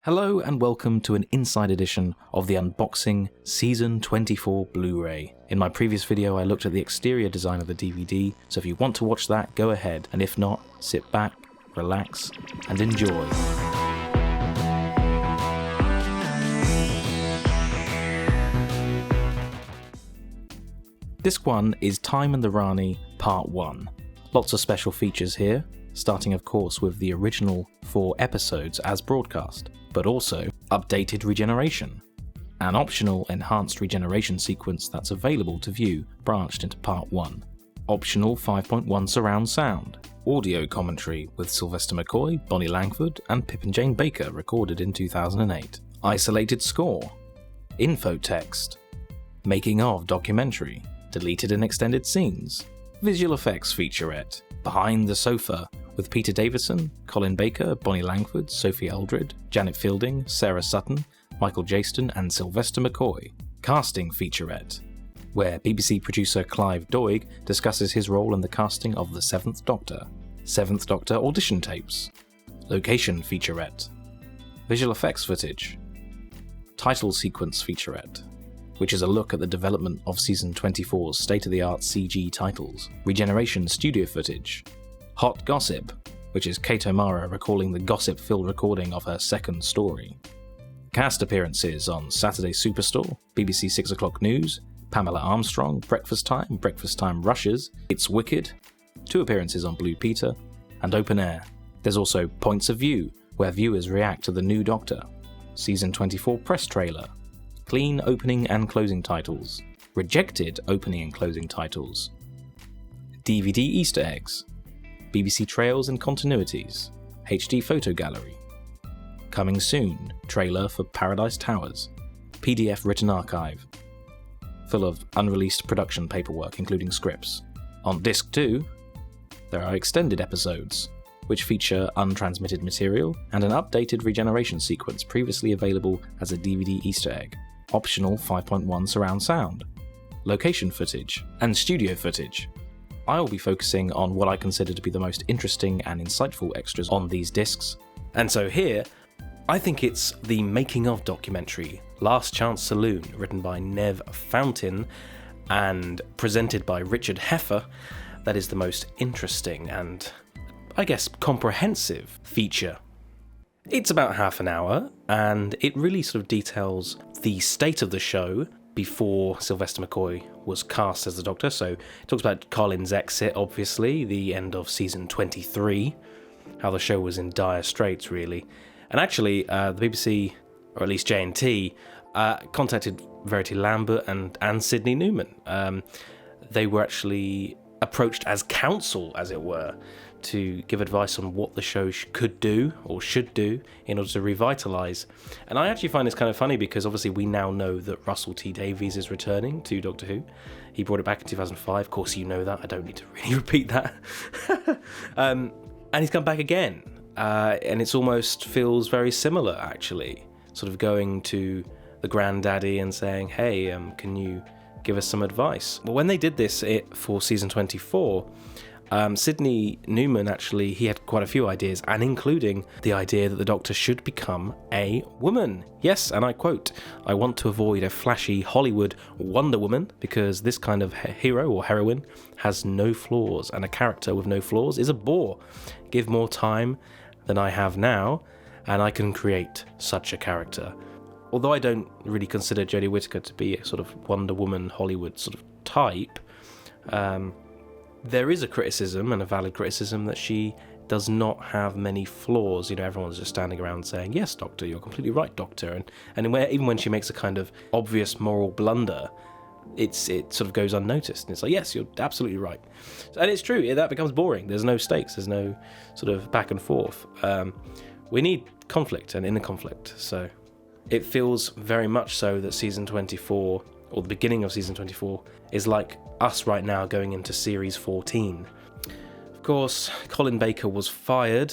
Hello and welcome to an inside edition of the Unboxing Season 24 Blu-ray. In my previous video I looked at the exterior design of the DVD, so if you want to watch that, go ahead, and if not, sit back, relax, and enjoy. Disc 1 is Time and the RANI Part 1. Lots of special features here, starting of course with the original 4 episodes as broadcast, but also updated regeneration, an optional enhanced regeneration sequence that's available to view branched into Part 1, optional 5.1 surround sound, audio commentary with Sylvester McCoy, Bonnie Langford and Pip and Jane Baker recorded in 2008, isolated score, info text, making of documentary, deleted and extended scenes, visual effects featurette, Behind the Sofa with Peter Davison, Colin Baker, Bonnie Langford, Sophie Eldred, Janet Fielding, Sarah Sutton, Michael Jaston and Sylvester McCoy. Casting featurette, where BBC producer Clive Doig discusses his role in the casting of the 7th Doctor. 7th Doctor audition tapes. Location featurette. Visual effects footage. Title sequence featurette, which is a look at the development of Season 24's state-of-the-art CG titles. Regeneration studio footage. Hot Gossip, which is Kate O'Mara recalling the gossip-filled recording of her second story. Cast appearances on Saturday Superstore, BBC 6 O'Clock News, Pamela Armstrong, Breakfast Time Rushes, It's Wicked, 2 appearances on Blue Peter, and Open Air. There's also Points of View, where viewers react to the new Doctor. Season 24 press trailer. Clean opening and closing titles. Rejected opening and closing titles. DVD Easter eggs. BBC trails and continuities. HD photo gallery. Coming soon, trailer for Paradise Towers. PDF written archive. Full of unreleased production paperwork including scripts. On Disc 2, there are extended episodes, which feature untransmitted material and an updated regeneration sequence previously available as a DVD Easter egg. Optional 5.1 surround sound, location footage, and studio footage. I will be focusing on what I consider to be the most interesting and insightful extras on these discs. And so here, I think it's the making of documentary, Last Chance Saloon, written by Nev Fountain and presented by Richard Heffer, that is the most interesting and, I guess, comprehensive feature. It's about half an hour, and it really sort of details the state of the show before Sylvester McCoy was cast as the Doctor. So it talks about Colin's exit, obviously, the end of season 23, how the show was in dire straits, really. And actually, the BBC, or at least J&T, contacted Verity Lambert and Sidney Newman. They were actually approached as counsel, as it were, to give advice on what the show could do or should do in order to revitalise. And I actually find this kind of funny because obviously we now know that Russell T Davies is returning to Doctor Who. He brought it back in 2005. Of course you know that. I don't need to really repeat that. And he's come back again. And it almost feels very similar, actually. Sort of going to the granddaddy and saying, hey, can you give us some advice? Well, when they did this for season 24, Sidney Newman actually, he had quite a few ideas, and including the idea that the Doctor should become a woman. Yes, and I quote, "I want to avoid a flashy Hollywood Wonder Woman because this kind of hero or heroine has no flaws, and a character with no flaws is a bore. Give more time than I have now, and I can create such a character." Although I don't really consider Jodie Whittaker to be a sort of Wonder Woman Hollywood sort of type, there is a criticism, and a valid criticism, that she does not have many flaws. You know, everyone's just standing around saying, yes, Doctor, you're completely right, Doctor. And even when she makes a kind of obvious moral blunder, it sort of goes unnoticed. And it's like, yes, you're absolutely right. And it's true, that becomes boring. There's no stakes. There's no sort of back and forth. We need conflict and inner conflict. So it feels very much so that season 24, or the beginning of season 24, is like us right now going into series 14. Of course, Colin Baker was fired,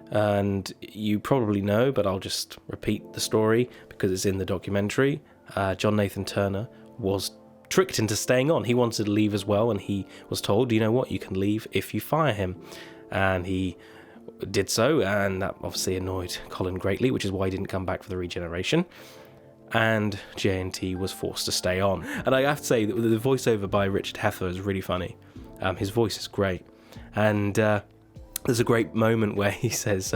and you probably know, but I'll just repeat the story because it's in the documentary. John Nathan Turner was tricked into staying on. He wanted to leave as well, and he was told, you know what, you can leave if you fire him. And he did so, and that obviously annoyed Colin greatly, which is why he didn't come back for the regeneration. And JNT was forced to stay on. And I have to say, the voiceover by Richard Heffer is really funny. His voice is great. And there's a great moment where he says,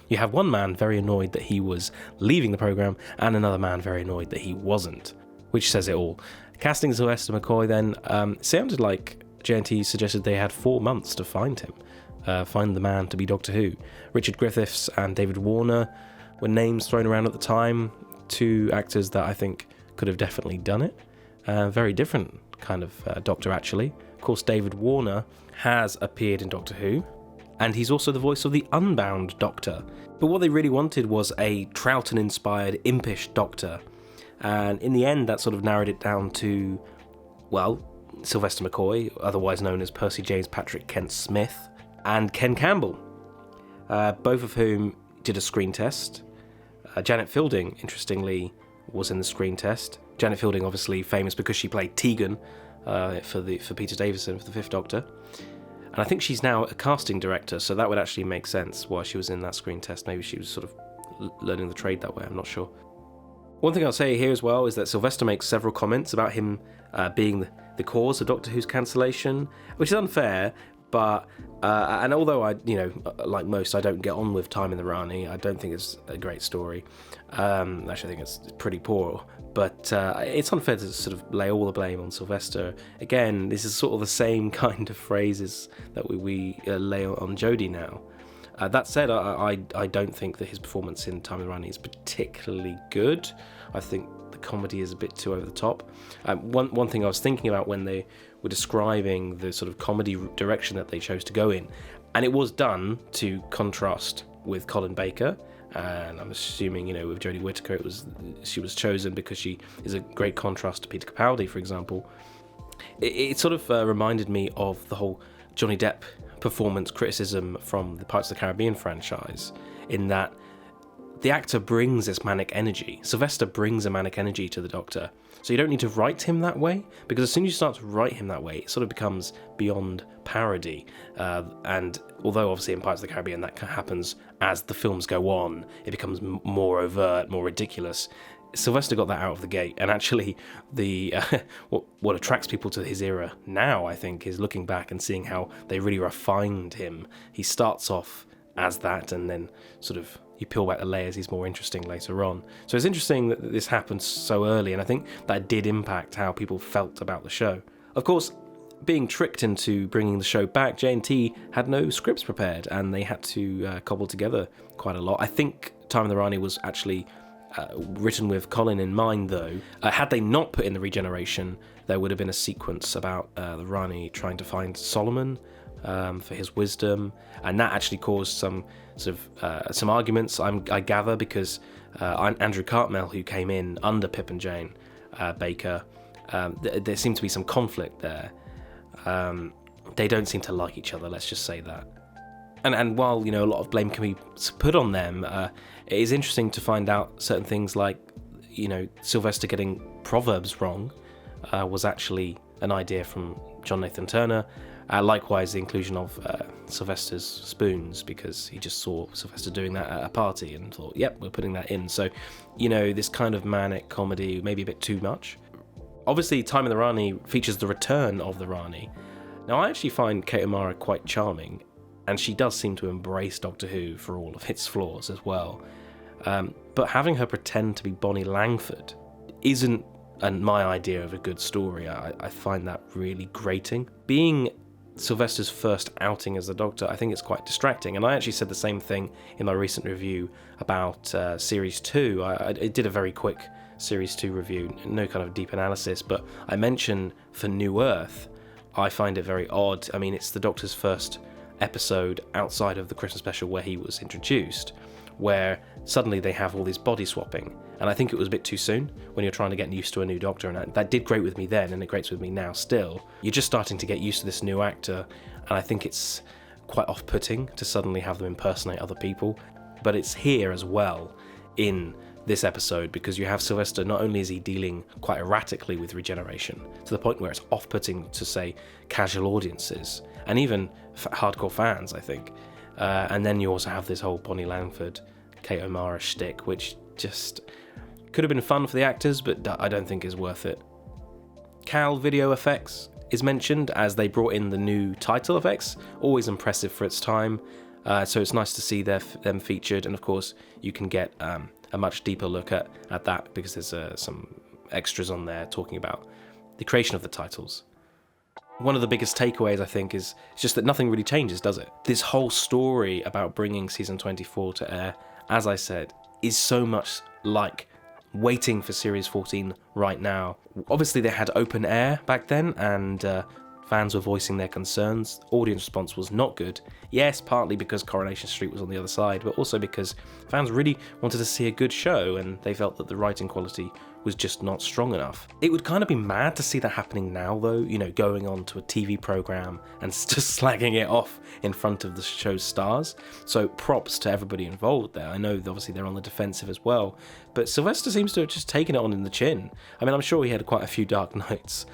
you have one man very annoyed that he was leaving the programme, and another man very annoyed that he wasn't, which says it all. Casting Sylvester McCoy then sounded like JNT suggested they had 4 months to find him, find the man to be Doctor Who. Richard Griffiths and David Warner were names thrown around at the time, 2 actors that I think could have definitely done it. Very different kind of Doctor, actually. Of course, David Warner has appeared in Doctor Who, and he's also the voice of the Unbound Doctor. But what they really wanted was a Troughton-inspired, impish Doctor. And in the end, that sort of narrowed it down to, well, Sylvester McCoy, otherwise known as Percy James Patrick Kent Smith, and Ken Campbell, both of whom did a screen test. Janet Fielding, interestingly, was in the screen test. Janet Fielding, obviously famous because she played Tegan for Peter Davison for the Fifth Doctor. And I think she's now a casting director, so that would actually make sense why she was in that screen test. Maybe she was sort of learning the trade that way, I'm not sure. One thing I'll say here as well is that Sylvester makes several comments about him being the cause of Doctor Who's cancellation, which is unfair, but and although I, like most, I don't get on with Time in the Rani, I don't think it's a great story. Actually, I think it's pretty poor, but it's unfair to sort of lay all the blame on Sylvester. Again, this is sort of the same kind of phrases that we lay on Jodie now. That said, I don't think that his performance in Time in the Rani is particularly good. I think the comedy is a bit too over the top. One thing I was thinking about when they were describing the sort of comedy direction that they chose to go in, and it was done to contrast with Colin Baker, and I'm assuming, with Jodie Whittaker, she was chosen because she is a great contrast to Peter Capaldi, for example. It sort of reminded me of the whole Johnny Depp performance criticism from the Pirates of the Caribbean franchise, in that the actor brings this manic energy. Sylvester brings a manic energy to the Doctor, so you don't need to write him that way, because as soon as you start to write him that way, it sort of becomes beyond parody. And although obviously in Pirates of the Caribbean that happens as the films go on, it becomes more overt, more ridiculous. Sylvester got that out of the gate, and actually the what attracts people to his era now, I think, is looking back and seeing how they really refined him. He starts off as that, and then sort of you peel back the layers, he's more interesting later on. So it's interesting that this happened so early, and I think that did impact how people felt about the show. Of course, being tricked into bringing the show back, J&T had no scripts prepared, and they had to cobble together quite a lot. I think Time in the Rani was actually written with Colin in mind, though. Had they not put in the regeneration, there would have been a sequence about the Rani trying to find Solomon for his wisdom, and that actually caused some sort of some arguments, I gather, because Andrew Cartmel, who came in under Pip and Jane Baker, there seemed to be some conflict there. They don't seem to like each other, let's just say that. And while, a lot of blame can be put on them, it is interesting to find out certain things like, Sylvester getting proverbs wrong was actually an idea from John Nathan Turner. Likewise, the inclusion of Sylvester's spoons, because he just saw Sylvester doing that at a party and thought, yep, we're putting that in. So, this kind of manic comedy, maybe a bit too much. Obviously, Time in the Rani features the return of the Rani. Now, I actually find Kate O'Mara quite charming, and she does seem to embrace Doctor Who for all of its flaws as well. But having her pretend to be Bonnie Langford isn't my idea of a good story. I find that really grating. Being Sylvester's first outing as the Doctor, I think it's quite distracting, and I actually said the same thing in my recent review about Series 2. I did a very quick Series 2 review, no kind of deep analysis, but I mentioned for New Earth, I find it very odd. I mean, it's the Doctor's first episode outside of the Christmas special where he was introduced, where suddenly they have all this body swapping, and I think it was a bit too soon when you're trying to get used to a new Doctor, and that did grate with me then, and it grates with me now still. You're just starting to get used to this new actor, and I think it's quite off-putting to suddenly have them impersonate other people. But it's here as well in this episode, because you have Sylvester, not only is he dealing quite erratically with regeneration, to the point where it's off-putting to, say, casual audiences, and even hardcore fans, I think. And then you also have this whole Bonnie Langford, Kate O'Mara shtick, which just could have been fun for the actors, but I don't think is worth it. Cal Video Effects is mentioned as they brought in the new title effects, always impressive for its time. So it's nice to see them featured, and of course you can get a much deeper look at that because there's some extras on there talking about the creation of the titles. One of the biggest takeaways, I think, is just that nothing really changes, does it? This whole story about bringing season 24 to air, as I said, is so much like waiting for series 14 right now. Obviously they had open air back then, and fans were voicing their concerns. Audience response was not good. Yes, partly because Coronation Street was on the other side, but also because fans really wanted to see a good show and they felt that the writing quality was just not strong enough. It would kind of be mad to see that happening now though, you know, going on to a TV program and just slagging it off in front of the show's stars. So props to everybody involved there. I know obviously they're on the defensive as well, but Sylvester seems to have just taken it on in the chin. I mean, I'm sure he had quite a few dark nights,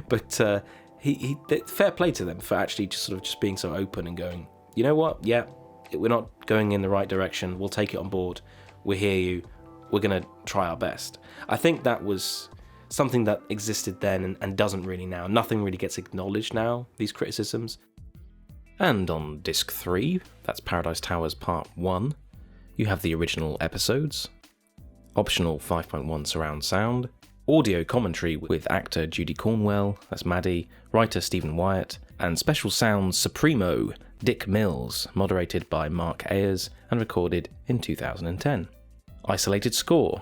but he fair play to them for actually just being so open and going, you know what, yeah, we're not going in the right direction, we'll take it on board, we hear you, we're going to try our best. I think that was something that existed then and doesn't really now. Nothing really gets acknowledged now, these criticisms. And on disc 3, that's Paradise Towers Part 1, you have the original episodes, optional 5.1 surround sound, audio commentary with actor Judy Cornwell, that's Maddie, writer Stephen Wyatt, and special sounds Supremo, Dick Mills, moderated by Mark Ayers and recorded in 2010. Isolated score,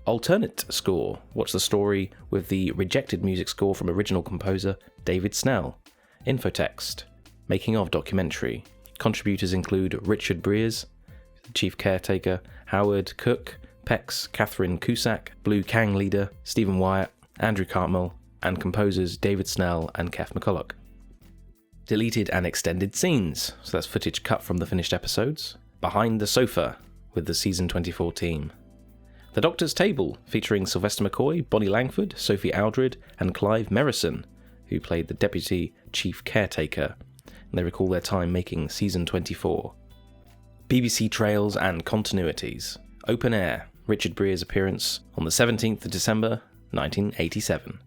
alternate score, watch the story with the rejected music score from original composer David Snell. Infotext, making of documentary. Contributors include Richard Breers, chief caretaker, Howard Cook, Pex, Catherine Cusack, Blue Kang leader, Stephen Wyatt, Andrew Cartmel, and composers David Snell and Kev McCulloch. Deleted and extended scenes, so that's footage cut from the finished episodes. Behind the Sofa, with the season 24 team. The Doctor's Table, featuring Sylvester McCoy, Bonnie Langford, Sophie Aldred, and Clive Merrison, who played the deputy chief caretaker, and they recall their time making season 24. BBC Trails and Continuities. Open Air, Richard Breer's appearance on the 17th of December 1987.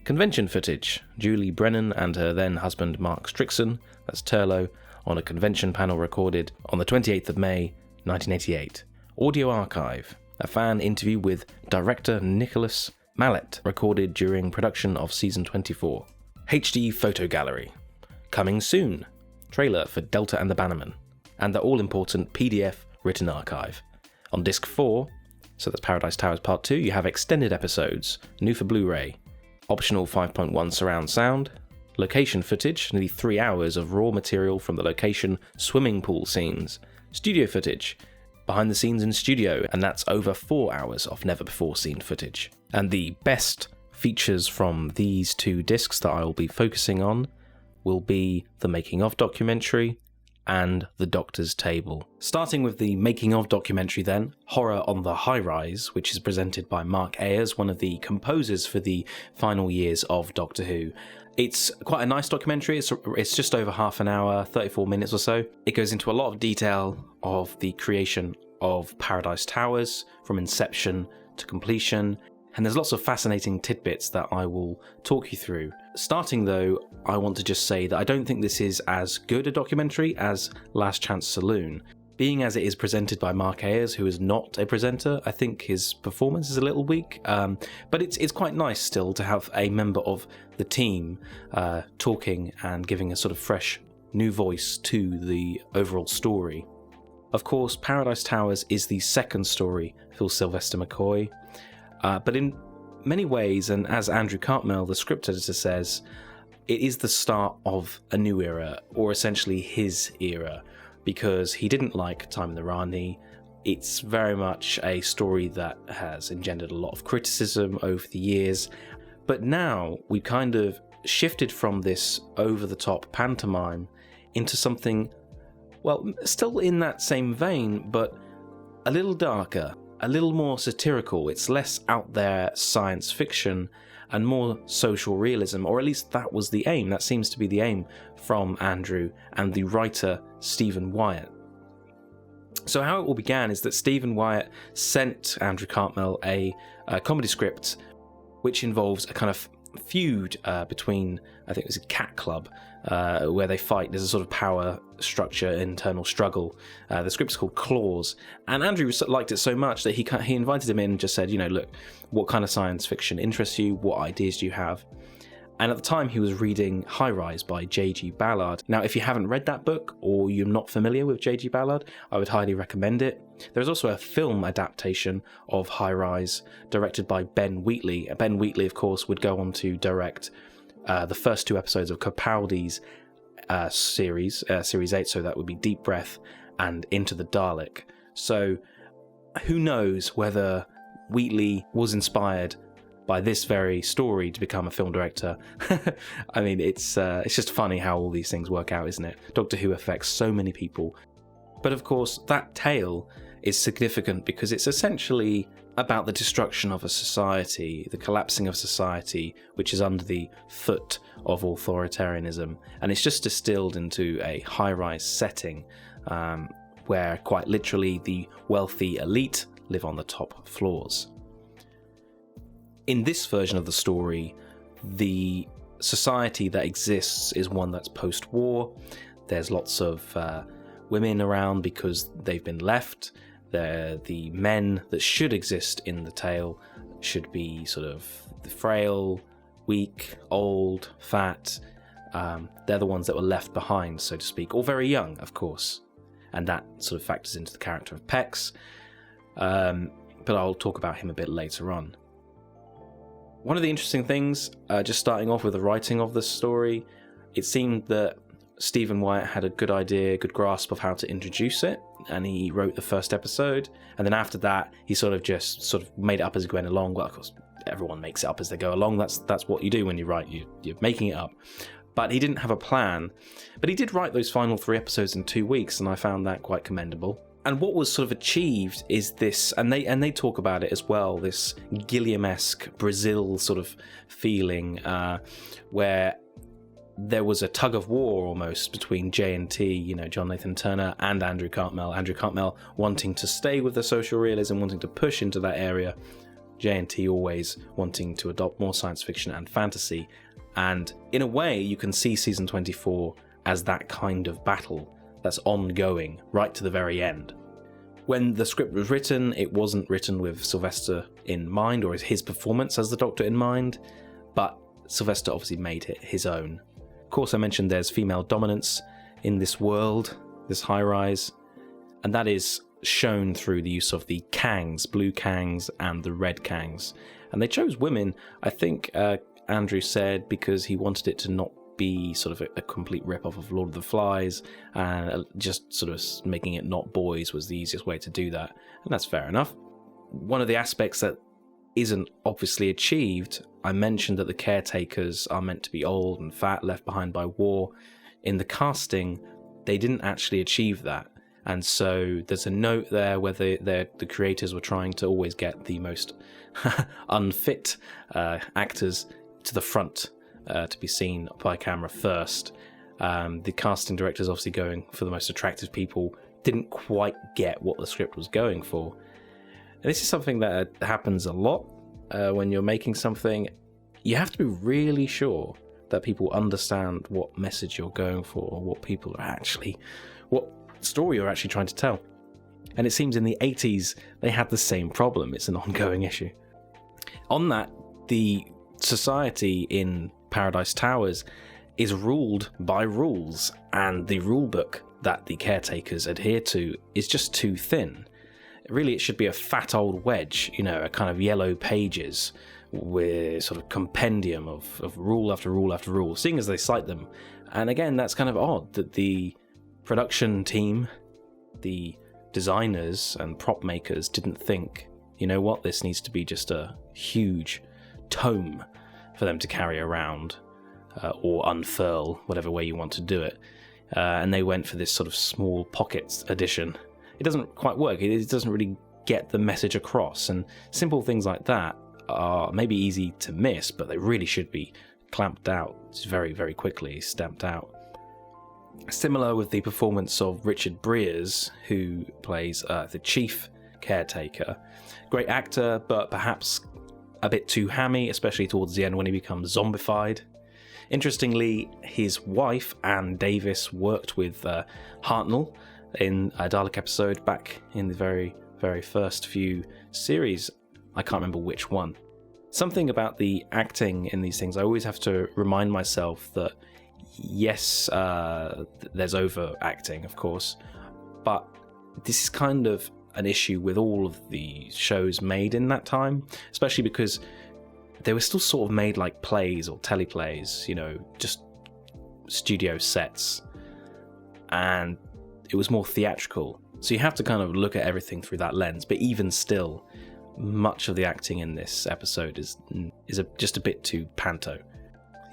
Convention footage, Julie Brennan and her then husband Mark Strickson, that's Turlo, on a convention panel recorded on the 28th of May 1988. Audio archive, a fan interview with director Nicholas Mallet, recorded during production of season 24. HD photo gallery, coming soon, trailer for Delta and the Bannermen, and the all-important PDF written archive. On disc 4, so that's Paradise Towers Part 2, you have extended episodes, new for Blu-ray, optional 5.1 surround sound, location footage, nearly 3 hours of raw material from the location swimming pool scenes, studio footage, behind the scenes in studio, and that's over 4 hours of never-before-seen footage. And the best features from these two discs that I will be focusing on will be the making-of documentary and the Doctor's Table. Starting with the making-of documentary then, Horror on the High Rise, which is presented by Mark Ayers, one of the composers for the final years of Doctor Who. It's quite a nice documentary. It's just over half an hour, 34 minutes or so. It goes into a lot of detail of the creation of Paradise Towers, from inception to completion, and there's lots of fascinating tidbits that I will talk you through. Starting though, I want to just say that I don't think this is as good a documentary as Last Chance Saloon. Being as it is presented by Mark Ayers, who is not a presenter, I think his performance is a little weak, but it's quite nice still to have a member of the team talking and giving a sort of fresh new voice to the overall story. Of course, Paradise Towers is the second story for Sylvester McCoy, but in many ways, and as Andrew Cartmel, the script editor, says, it is the start of a new era, or essentially his era, because he didn't like Time in the Rani. It's very much a story that has engendered a lot of criticism over the years, but now we kind of shifted from this over-the-top pantomime into something, well, still in that same vein, but a little darker, a little more satirical. It's less out there science fiction, and more social realism, or at least that was the aim. That seems to be the aim from Andrew and the writer Stephen Wyatt. So how it all began is that Stephen Wyatt sent Andrew Cartmel a comedy script which involves a kind of feud between, I think it was a cat club, where they fight. There's a sort of power structure, internal struggle. The script's called Claws, and Andrew liked it so much that he invited him in and just said, look, what kind of science fiction interests you? What ideas do you have? And at the time, he was reading High Rise by J.G. Ballard. Now, if you haven't read that book, or you're not familiar with J.G. Ballard, I would highly recommend it. There's also a film adaptation of High Rise, directed by Ben Wheatley. Ben Wheatley, of course, would go on to direct the first 2 episodes of Capaldi's series 8, so that would be Deep Breath and Into the Dalek. So, who knows whether Wheatley was inspired by this very story to become a film director. I mean, it's just funny how all these things work out, isn't it? Doctor Who affects so many people. But of course, that tale is significant because it's essentially about the destruction of a society, the collapsing of society, which is under the foot of authoritarianism. And it's just distilled into a high-rise setting where, quite literally, the wealthy elite live on the top floors. In this version of the story, the society that exists is one that's post-war. There's lots of women around because they've been left. The men that should exist in the tale should be sort of frail, weak, old, fat. They're the ones that were left behind, so to speak, or very young, of course. And that sort of factors into the character of Pex. But I'll talk about him a bit later on. One of the interesting things, just starting off with the writing of the story, it seemed that Stephen Wyatt had a good idea, good grasp of how to introduce it, and he wrote the first episode, and then after that, he sort of made it up as he went along. Well, of course, everyone makes it up as they go along. That's what you do when you write. You're making it up. But he didn't have a plan. But he did write those final 3 episodes in 2 weeks, and I found that quite commendable. And what was sort of achieved is this, and they talk about it as well, this Gilliam-esque Brazil sort of feeling, where there was a tug of war almost between J&T, John Nathan Turner, and Andrew Cartmel. Andrew Cartmel wanting to stay with the social realism, wanting to push into that area. J&T always wanting to adopt more science fiction and fantasy. And in a way, you can see season 24 as that kind of battle that's ongoing right to the very end. When the script was written, it wasn't written with Sylvester in mind, or his performance as the Doctor in mind, but Sylvester obviously made it his own. Of course, I mentioned there's female dominance in this world, this high-rise, and that is shown through the use of the Kangs, blue Kangs and the red Kangs. And they chose women, I think Andrew said, because he wanted it to not be sort of a complete rip-off of Lord of the Flies, and just sort of making it not boys was the easiest way to do that, and that's fair enough. One of the aspects that isn't obviously achieved, I mentioned that the caretakers are meant to be old and fat, left behind by war. In the casting, they didn't actually achieve that, and so there's a note there where the creators were trying to always get the most unfit actors to the front to be seen by camera first. The casting directors, obviously going for the most attractive people, didn't quite get what the script was going for. And this is something that happens a lot when you're making something. You have to be really sure that people understand what message you're going for, or what story you're actually trying to tell. And it seems in the 80s they had the same problem. It's an ongoing issue. On that, the society in Paradise Towers is ruled by rules, and the rule book that the caretakers adhere to is just too thin. Really, it should be a fat old wedge, a kind of yellow pages with sort of compendium of rule after rule after rule, seeing as they cite them. And again, that's kind of odd that the production team, the designers and prop makers didn't think, this needs to be just a huge tome for them to carry around, or unfurl, whatever way you want to do it. And they went for this sort of small pockets edition. It doesn't quite work. It doesn't really get the message across. And simple things like that are maybe easy to miss, but they really should be clamped out very, very quickly, stamped out. Similar with the performance of Richard Breers, who plays the chief caretaker. Great actor, but perhaps a bit too hammy, especially towards the end when he becomes zombified. Interestingly, his wife, Anne Davis, worked with Hartnell in a Dalek episode back in the very, very first few series. I can't remember which one. Something about the acting in these things, I always have to remind myself that yes, there's overacting, of course, but this is kind of an issue with all of the shows made in that time, especially because they were still sort of made like plays or teleplays, you know, just studio sets, and it was more theatrical. So you have to kind of look at everything through that lens, but even still, much of the acting in this episode is just a bit too panto.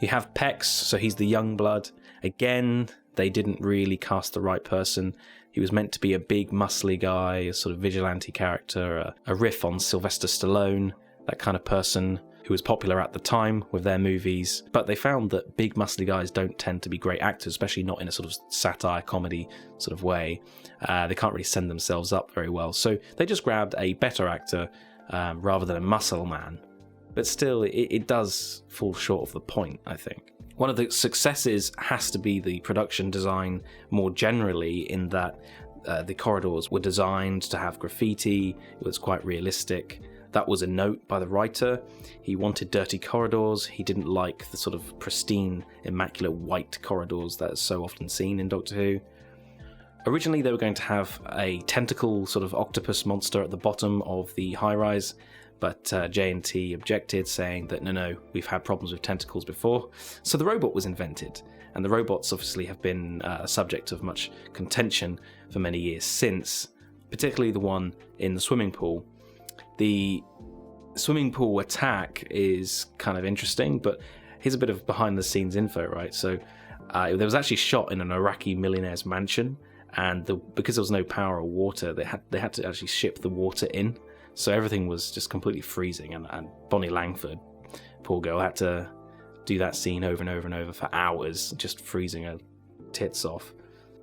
You have Pex, so he's the young blood. Again, they didn't really cast the right person. He was meant to be a big, muscly guy, a sort of vigilante character, a riff on Sylvester Stallone, that kind of person who was popular at the time with their movies. But they found that big, muscly guys don't tend to be great actors, especially not in a sort of satire, comedy sort of way. They can't really send themselves up very well. So they just grabbed a better actor rather than a muscle man. But still, it does fall short of the point, I think. One of the successes has to be the production design more generally, in that the corridors were designed to have graffiti. It was quite realistic. That was a note by the writer. He wanted dirty corridors. He didn't like the sort of pristine, immaculate white corridors that are so often seen in Doctor Who. Originally, they were going to have a tentacle sort of octopus monster at the bottom of the high-rise, but J&T objected, saying that no, we've had problems with tentacles before. So the robot was invented, and the robots obviously have been a subject of much contention for many years since, particularly the one in the swimming pool. The swimming pool attack is kind of interesting, but here's a bit of behind-the-scenes info, right? So there was actually shot in an Iraqi millionaire's mansion, and because there was no power or water, they had to actually ship the water in. So everything was just completely freezing, and Bonnie Langford, poor girl, had to do that scene over and over and over for hours, just freezing her tits off.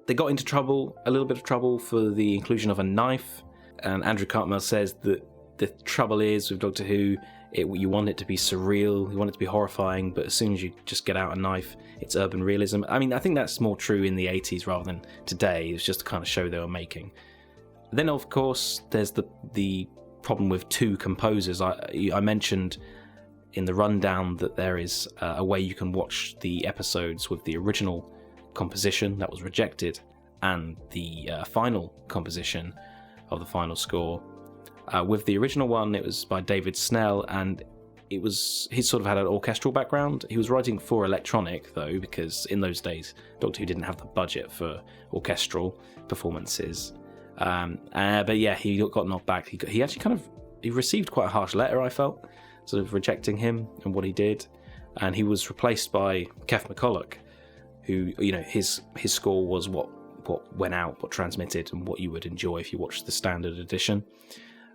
They got into trouble, a little bit of trouble, for the inclusion of a knife, and Andrew Cartmel says that the trouble is with Doctor Who, you want it to be surreal, you want it to be horrifying, but as soon as you just get out a knife, it's urban realism. I mean, I think that's more true in the 80s rather than today. It's just the kind of show they were making. Then, of course, there's the problem with two composers. I mentioned in the rundown that there is a way you can watch the episodes with the original composition that was rejected and the final composition of the final score. With the original one, it was by David Snell, and he sort of had an orchestral background. He was writing for electronic, though, because in those days Doctor Who didn't have the budget for orchestral performances. But yeah, he got knocked back. He actually he received quite a harsh letter, I felt, sort of rejecting him and what he did, and he was replaced by Kev McCulloch, who, you know, his score was what went out, what transmitted, and what you would enjoy if you watched the standard edition.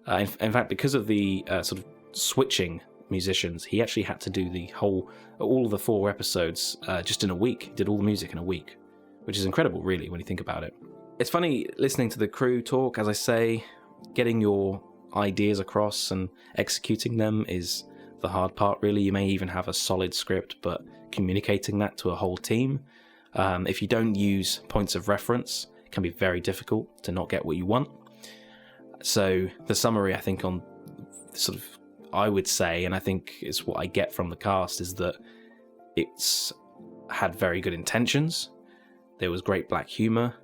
In fact, because of the sort of switching musicians, he actually had to do all of the 4 episodes just in a week. He did all the music in a week, which is incredible, really, when you think about it. It's funny listening to the crew talk. As I say, getting your ideas across and executing them is the hard part, really. You may even have a solid script, but communicating that to a whole team, if you don't use points of reference, it can be very difficult to not get what you want. So the summary, I think, on sort of, I would say, and I think it's what I get from the cast, is that it's had very good intentions. There was great black humour.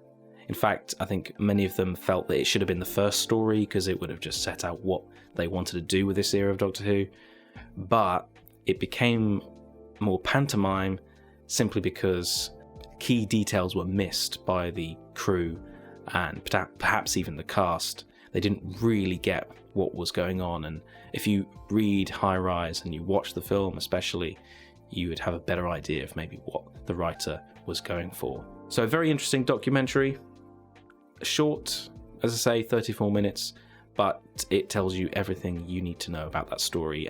In fact, I think many of them felt that it should have been the first story, because it would have just set out what they wanted to do with this era of Doctor Who. But it became more pantomime simply because key details were missed by the crew and perhaps even the cast. They didn't really get what was going on, and if you read High Rise and you watch the film especially, you would have a better idea of maybe what the writer was going for. So a very interesting documentary. Short, as I say, 34 minutes, but it tells you everything you need to know about that story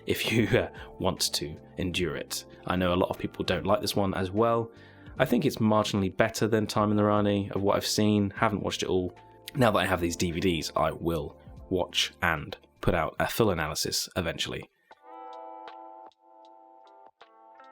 if you want to endure it. I know a lot of people don't like this one as well. I think it's marginally better than Time in the RANI of what I've seen. Haven't watched it all. Now that I have these DVDs, I will watch and put out a full analysis eventually.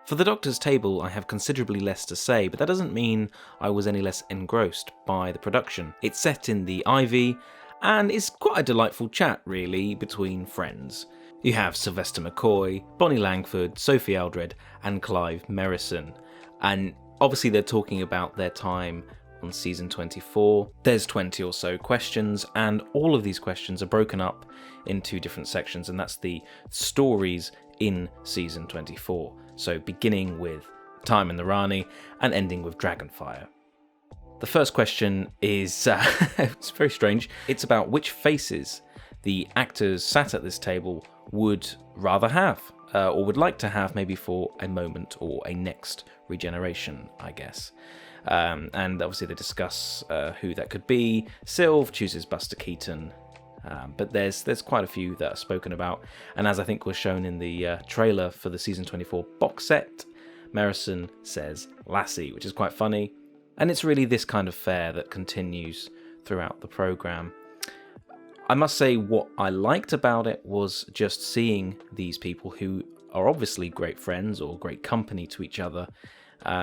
For the Doctor's Table, I have considerably less to say, but that doesn't mean I was any less engrossed by the production. It's set in the Ivy, and it's quite a delightful chat, really, between friends. You have Sylvester McCoy, Bonnie Langford, Sophie Aldred, and Clive Merrison. And obviously they're talking about their time on season 24. There's 20 or so questions, and all of these questions are broken up into different sections, and that's the stories in season 24. So beginning with Time in the RANI and ending with Dragonfire. The first question is, it's very strange. It's about which faces the actors sat at this table would rather have, or would like to have maybe for a moment or a next regeneration, I guess. And obviously they discuss who that could be. Sylve chooses Buster Keaton, but there's quite a few that are spoken about. And as I think was shown in the trailer for the season 24 box set, Merrison says Lassie, which is quite funny. And it's really this kind of fare that continues throughout the programme. I must say what I liked about it was just seeing these people who are obviously great friends or great company to each other,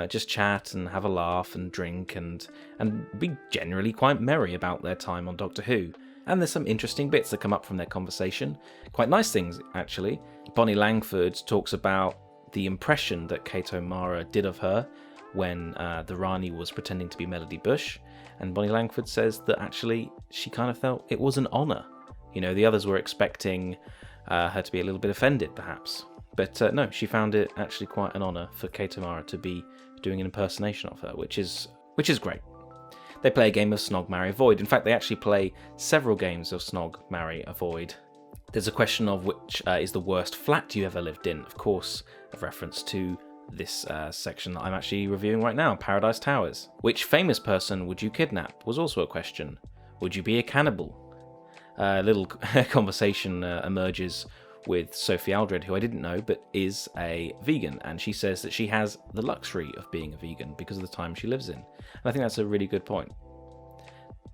just chat and have a laugh and drink and be generally quite merry about their time on Doctor Who. And there's some interesting bits that come up from their conversation. Quite nice things, actually. Bonnie Langford talks about the impression that Kate O'Mara did of her when the RANI was pretending to be Melody Bush. And Bonnie Langford says that actually she kind of felt it was an honour. You know, the others were expecting her to be a little bit offended, perhaps. But no, she found it actually quite an honour for Kate O'Mara to be doing an impersonation of her, which is great. They play a game of Snog, Marry, Avoid. In fact, they actually play several games of Snog, Marry, Avoid. There's a question of which is the worst flat you ever lived in. Of course, a reference to this section that I'm actually reviewing right now, Paradise Towers. Which famous person would you kidnap was also a question. Would you be a cannibal? A little conversation emerges with Sophie Aldred, who I didn't know, but is a vegan, and she says that she has the luxury of being a vegan because of the time she lives in. And I think that's a really good point.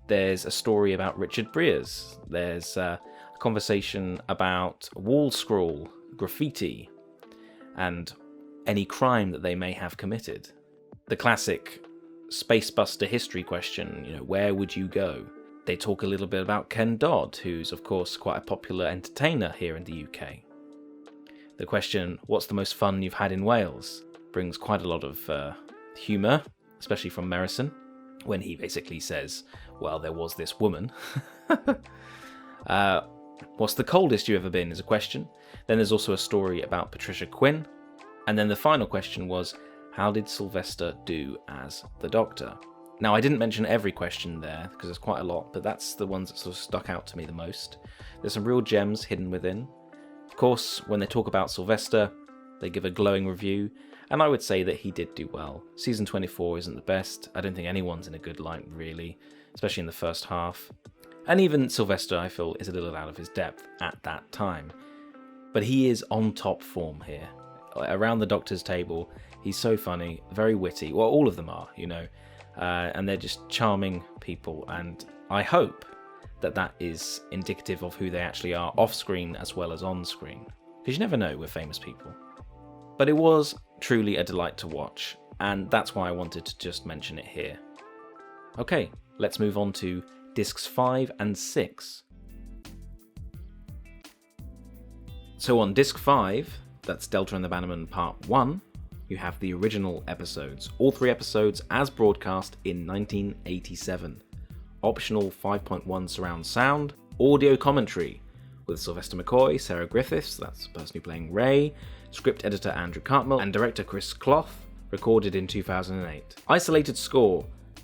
There's a story about Richard Breers. There's a conversation about wall scroll, graffiti, and any crime that they may have committed. The classic Spacebuster history question, you know, where would you go? They talk a little bit about Ken Dodd, who's of course quite a popular entertainer here in the UK. The question, what's the most fun you've had in Wales? Brings quite a lot of humour, especially from Merrison, when he basically says, well, there was this woman. What's the coldest you've ever been is a question. Then there's also a story about Patricia Quinn. And then the final question was, how did Sylvester do as the Doctor? Now, I didn't mention every question there, because there's quite a lot, but that's the ones that sort of stuck out to me the most. There's some real gems hidden within. Of course, when they talk about Sylvester, they give a glowing review, and I would say that he did do well. Season 24 isn't the best. I don't think anyone's in a good light, really, especially in the first half. And even Sylvester, I feel, is a little out of his depth at that time. But he is on top form here. Around the Doctor's Table, he's so funny, very witty. Well, all of them are, you know. And they're just charming people, and I hope that that is indicative of who they actually are off-screen as well as on-screen, because you never know with famous people. But it was truly a delight to watch, and that's why I wanted to just mention it here. Okay, let's move on to Discs 5 and 6. So on Disc 5, that's Delta and the Bannermen Part 1, you have the original episodes, all 3 episodes as broadcast in 1987. Optional 5.1 surround sound, audio commentary with Sylvester McCoy, Sarah Griffiths, that's the person who's playing Ray, script editor Andrew Cartmel, and director Chris Clough, recorded in 2008. Isolated score,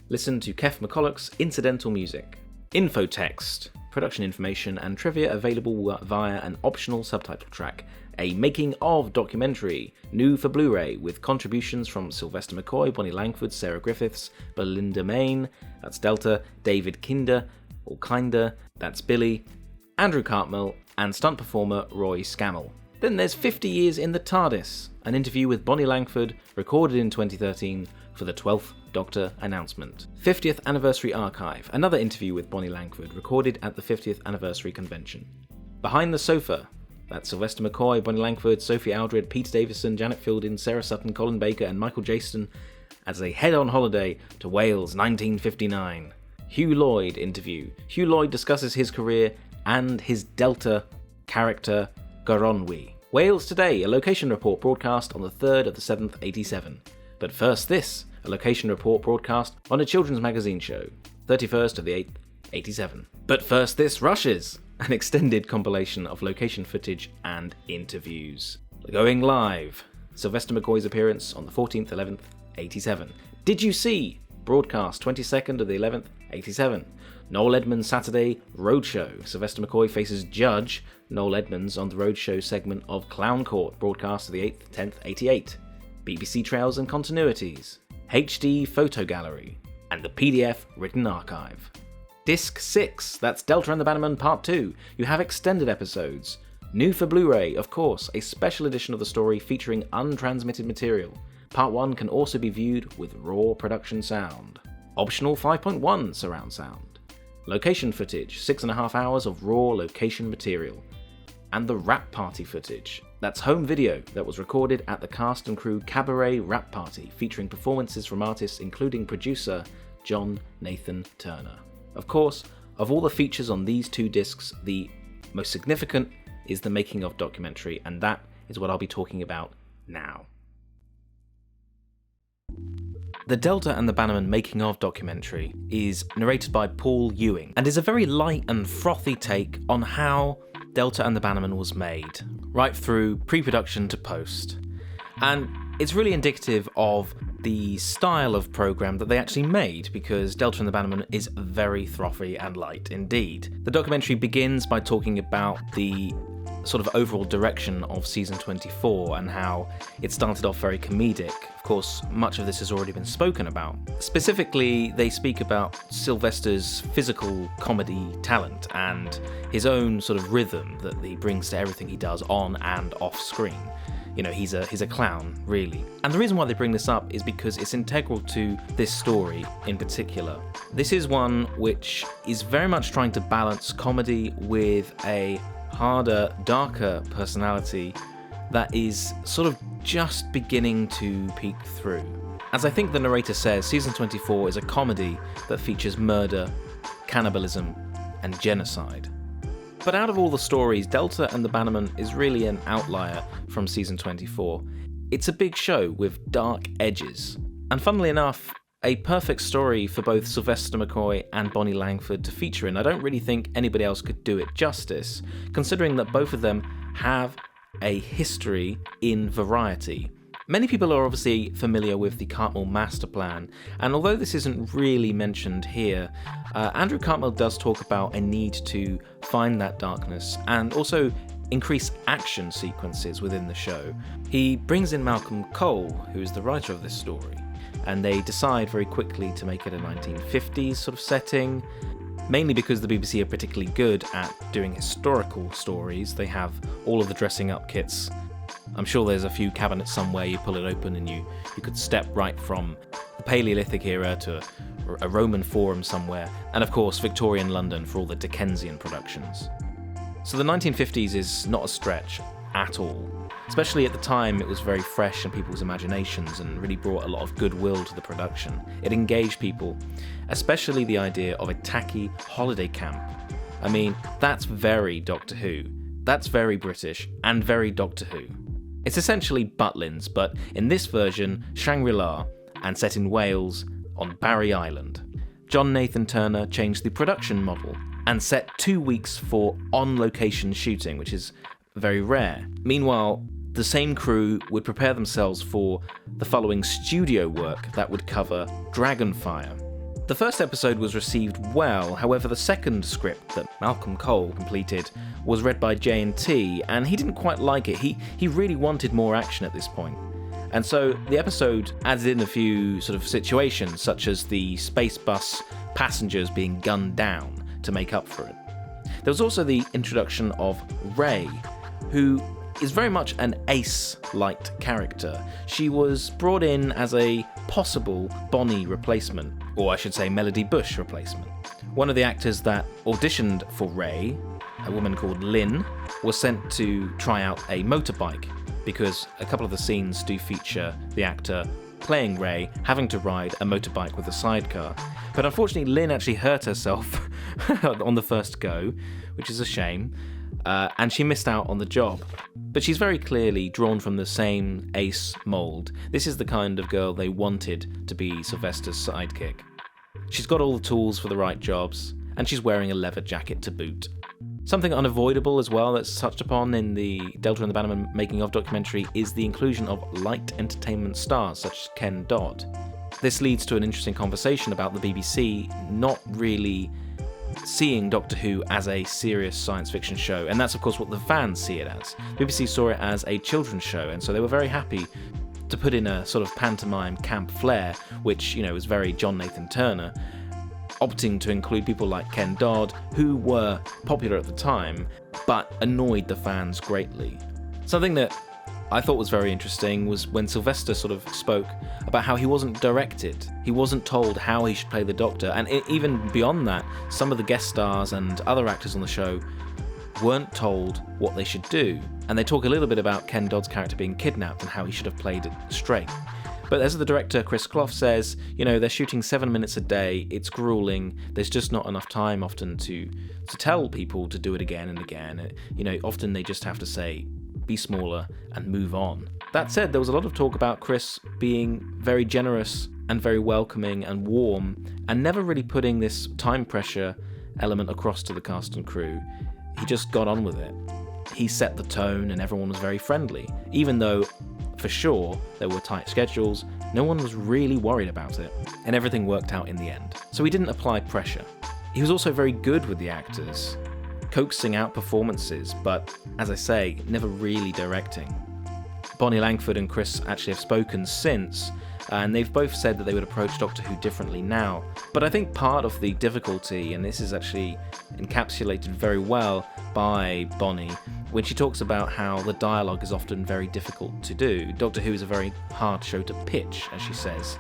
listen to Kev McCulloch's incidental music. Info text, production information and trivia available via an optional subtitle track. A making of documentary, new for Blu-ray, with contributions from Sylvester McCoy, Bonnie Langford, Sarah Griffiths, Belinda Main, that's Delta, David Kinder, or Kinder, that's Billy, Andrew Cartmel, and stunt performer Roy Scammell. Then there's 50 Years in the TARDIS, an interview with Bonnie Langford recorded in 2013 for the 12th Doctor announcement. 50th Anniversary Archive, another interview with Bonnie Langford recorded at the 50th Anniversary Convention. Behind the Sofa, that's Sylvester McCoy, Bonnie Langford, Sophie Aldred, Peter Davison, Janet Fielding, Sarah Sutton, Colin Baker and Michael Jaston as they head on holiday to Wales 1959. Hugh Lloyd interview. Hugh Lloyd discusses his career and his Delta character Goronwy. Wales Today, a location report broadcast on the 3rd of the 7th, 87. But first this, a location report broadcast on a children's magazine show, 31st of the 8th, 87. But first this, Rushes, an extended compilation of location footage and interviews. Going live, Sylvester McCoy's appearance on the 14th, 11th, 87. Did you see? Broadcast 22nd of the 11th, 87. Noel Edmonds Saturday Roadshow. Sylvester McCoy faces Judge Noel Edmonds on the Roadshow segment of Clown Court, broadcast to the 8th, 10th, 88. BBC Trails and Continuities. HD Photo Gallery. And the PDF Written Archive. Disc 6, that's Delta and the Bannermen Part 2. You have extended episodes. New for Blu-ray, of course, a special edition of the story featuring untransmitted material. Part 1 can also be viewed with raw production sound. Optional 5.1 surround sound. Location footage, 6.5 hours of raw location material. And the Rap Party footage. That's home video that was recorded at the cast and crew Cabaret Rap Party, featuring performances from artists including producer John Nathan Turner. Of course, of all the features on these two discs, the most significant is the making of documentary, and that is what I'll be talking about now. The Delta and the Bannermen making of documentary is narrated by Paul Ewing and is a very light and frothy take on how Delta and the Bannermen was made, right through pre-production to post. And it's really indicative of the style of programme that they actually made, because Delta and the Bannermen is very frothy and light indeed. The documentary begins by talking about the sort of overall direction of season 24 and how it started off very comedic. Of course, much of this has already been spoken about. Specifically, they speak about Sylvester's physical comedy talent and his own sort of rhythm that he brings to everything he does on and off screen. You know, he's a clown, really. And the reason why they bring this up is because it's integral to this story in particular. This is one which is very much trying to balance comedy with a harder, darker personality that is sort of just beginning to peek through. As I think the narrator says, season 24 is a comedy that features murder, cannibalism, and genocide. But out of all the stories, Delta and the Bannermen is really an outlier from season 24. It's a big show with dark edges. And funnily enough, a perfect story for both Sylvester McCoy and Bonnie Langford to feature in. I don't really think anybody else could do it justice, considering that both of them have a history in variety. Many people are obviously familiar with the Cartmel master plan, and although this isn't really mentioned here, Andrew Cartmel does talk about a need to find that darkness and also increase action sequences within the show. He brings in Malcolm Cole, who is the writer of this story, and they decide very quickly to make it a 1950s sort of setting, mainly because the BBC are particularly good at doing historical stories. They have all of the dressing up kits. I'm sure there's a few cabinets somewhere, you pull it open and you could step right from the Paleolithic era to a Roman forum somewhere, and of course Victorian London for all the Dickensian productions. So the 1950s is not a stretch at all. Especially at the time, it was very fresh in people's imaginations and really brought a lot of goodwill to the production. It engaged people, especially the idea of a tacky holiday camp. I mean, that's very Doctor Who. That's very British and very Doctor Who. It's essentially Butlins, but in this version, Shangri-La, and set in Wales on Barry Island. John Nathan Turner changed the production model and set 2 weeks for on-location shooting, which is very rare. Meanwhile, the same crew would prepare themselves for the following studio work that would cover Dragonfire. The first episode was received well, however the second script that Malcolm Cole completed was read by J&T, and he didn't quite like it. He really wanted more action at this point. And so the episode added in a few sort of situations, such as the space bus passengers being gunned down to make up for it. There was also the introduction of Ray, who is very much an Ace-light character. She was brought in as a possible Bonnie replacement, or I should say Melody Bush replacement. One of the actors that auditioned for Ray, a woman called Lynn, was sent to try out a motorbike, because a couple of the scenes do feature the actor playing Ray having to ride a motorbike with a sidecar. But unfortunately, Lynn actually hurt herself on the first go, which is a shame, and she missed out on the job. But she's very clearly drawn from the same Ace mould. This is the kind of girl they wanted to be Sylvester's sidekick. She's got all the tools for the right jobs, and she's wearing a leather jacket to boot. Something unavoidable as well that's touched upon in the Delta and the Bannermen making of documentary is the inclusion of light entertainment stars such as Ken Dodd. This leads to an interesting conversation about the BBC not really seeing Doctor Who as a serious science fiction show, and that's of course what the fans see it as. BBC saw it as a children's show, and so they were very happy to put in a sort of pantomime camp flair, which, was very John Nathan Turner, opting to include people like Ken Dodd, who were popular at the time, but annoyed the fans greatly. Something that I thought was very interesting was when Sylvester sort of spoke about how he wasn't directed. He wasn't told how he should play the Doctor, and even beyond that, some of the guest stars and other actors on the show weren't told what they should do. And they talk a little bit about Ken Dodd's character being kidnapped and how he should have played it straight. But as the director, Chris Clough, says, they're shooting 7 minutes a day, it's grueling, there's just not enough time often to tell people to do it again and again. Often they just have to say, be smaller and move on. That said, there was a lot of talk about Chris being very generous and very welcoming and warm, and never really putting this time pressure element across to the cast and crew. He just got on with it. He set the tone and everyone was very friendly, even though for sure there were tight schedules, no one was really worried about it, and everything worked out in the end. So he didn't apply pressure. He was also very good with the actors, coaxing out performances, but as I say, never really directing. Bonnie Langford and Chris actually have spoken since, and they've both said that they would approach Doctor Who differently now. But I think part of the difficulty, and this is actually encapsulated very well by Bonnie, when she talks about how the dialogue is often very difficult to do. Doctor Who is a very hard show to pitch, as she says.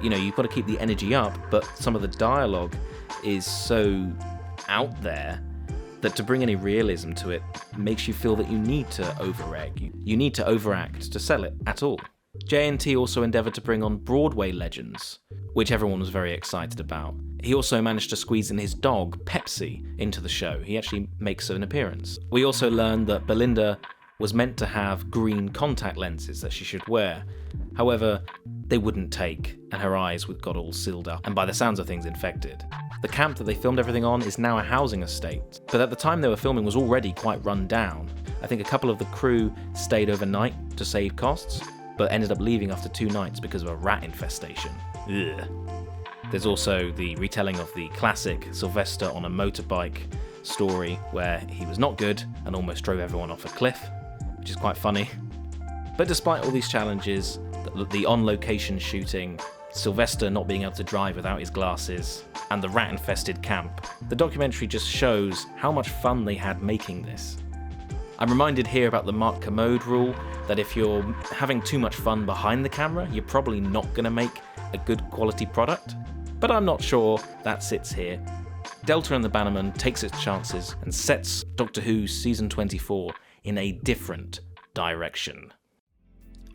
You've got to keep the energy up, but some of the dialogue is so out there that to bring any realism to it makes you feel that you need to over-egg. You need to overact to sell it at all. JNT also endeavoured to bring on Broadway legends, which everyone was very excited about. He also managed to squeeze in his dog, Pepsi, into the show. He actually makes an appearance. We also learned that Belinda was meant to have green contact lenses that she should wear. However, they wouldn't take, and her eyes got all sealed up, and by the sounds of things, infected. The camp that they filmed everything on is now a housing estate, but at the time they were filming was already quite run down. I think a couple of the crew stayed overnight to save costs, but ended up leaving after 2 nights because of a rat infestation. Ugh. There's also the retelling of the classic Sylvester on a motorbike story where he was not good and almost drove everyone off a cliff, which is quite funny. But despite all these challenges, the on-location shooting, Sylvester not being able to drive without his glasses, and the rat-infested camp, the documentary just shows how much fun they had making this. I'm reminded here about the Mark Kermode rule, that if you're having too much fun behind the camera, you're probably not going to make a good quality product. But I'm not sure that sits here. Delta and the Bannermen takes its chances and sets Doctor Who Season 24 in a different direction.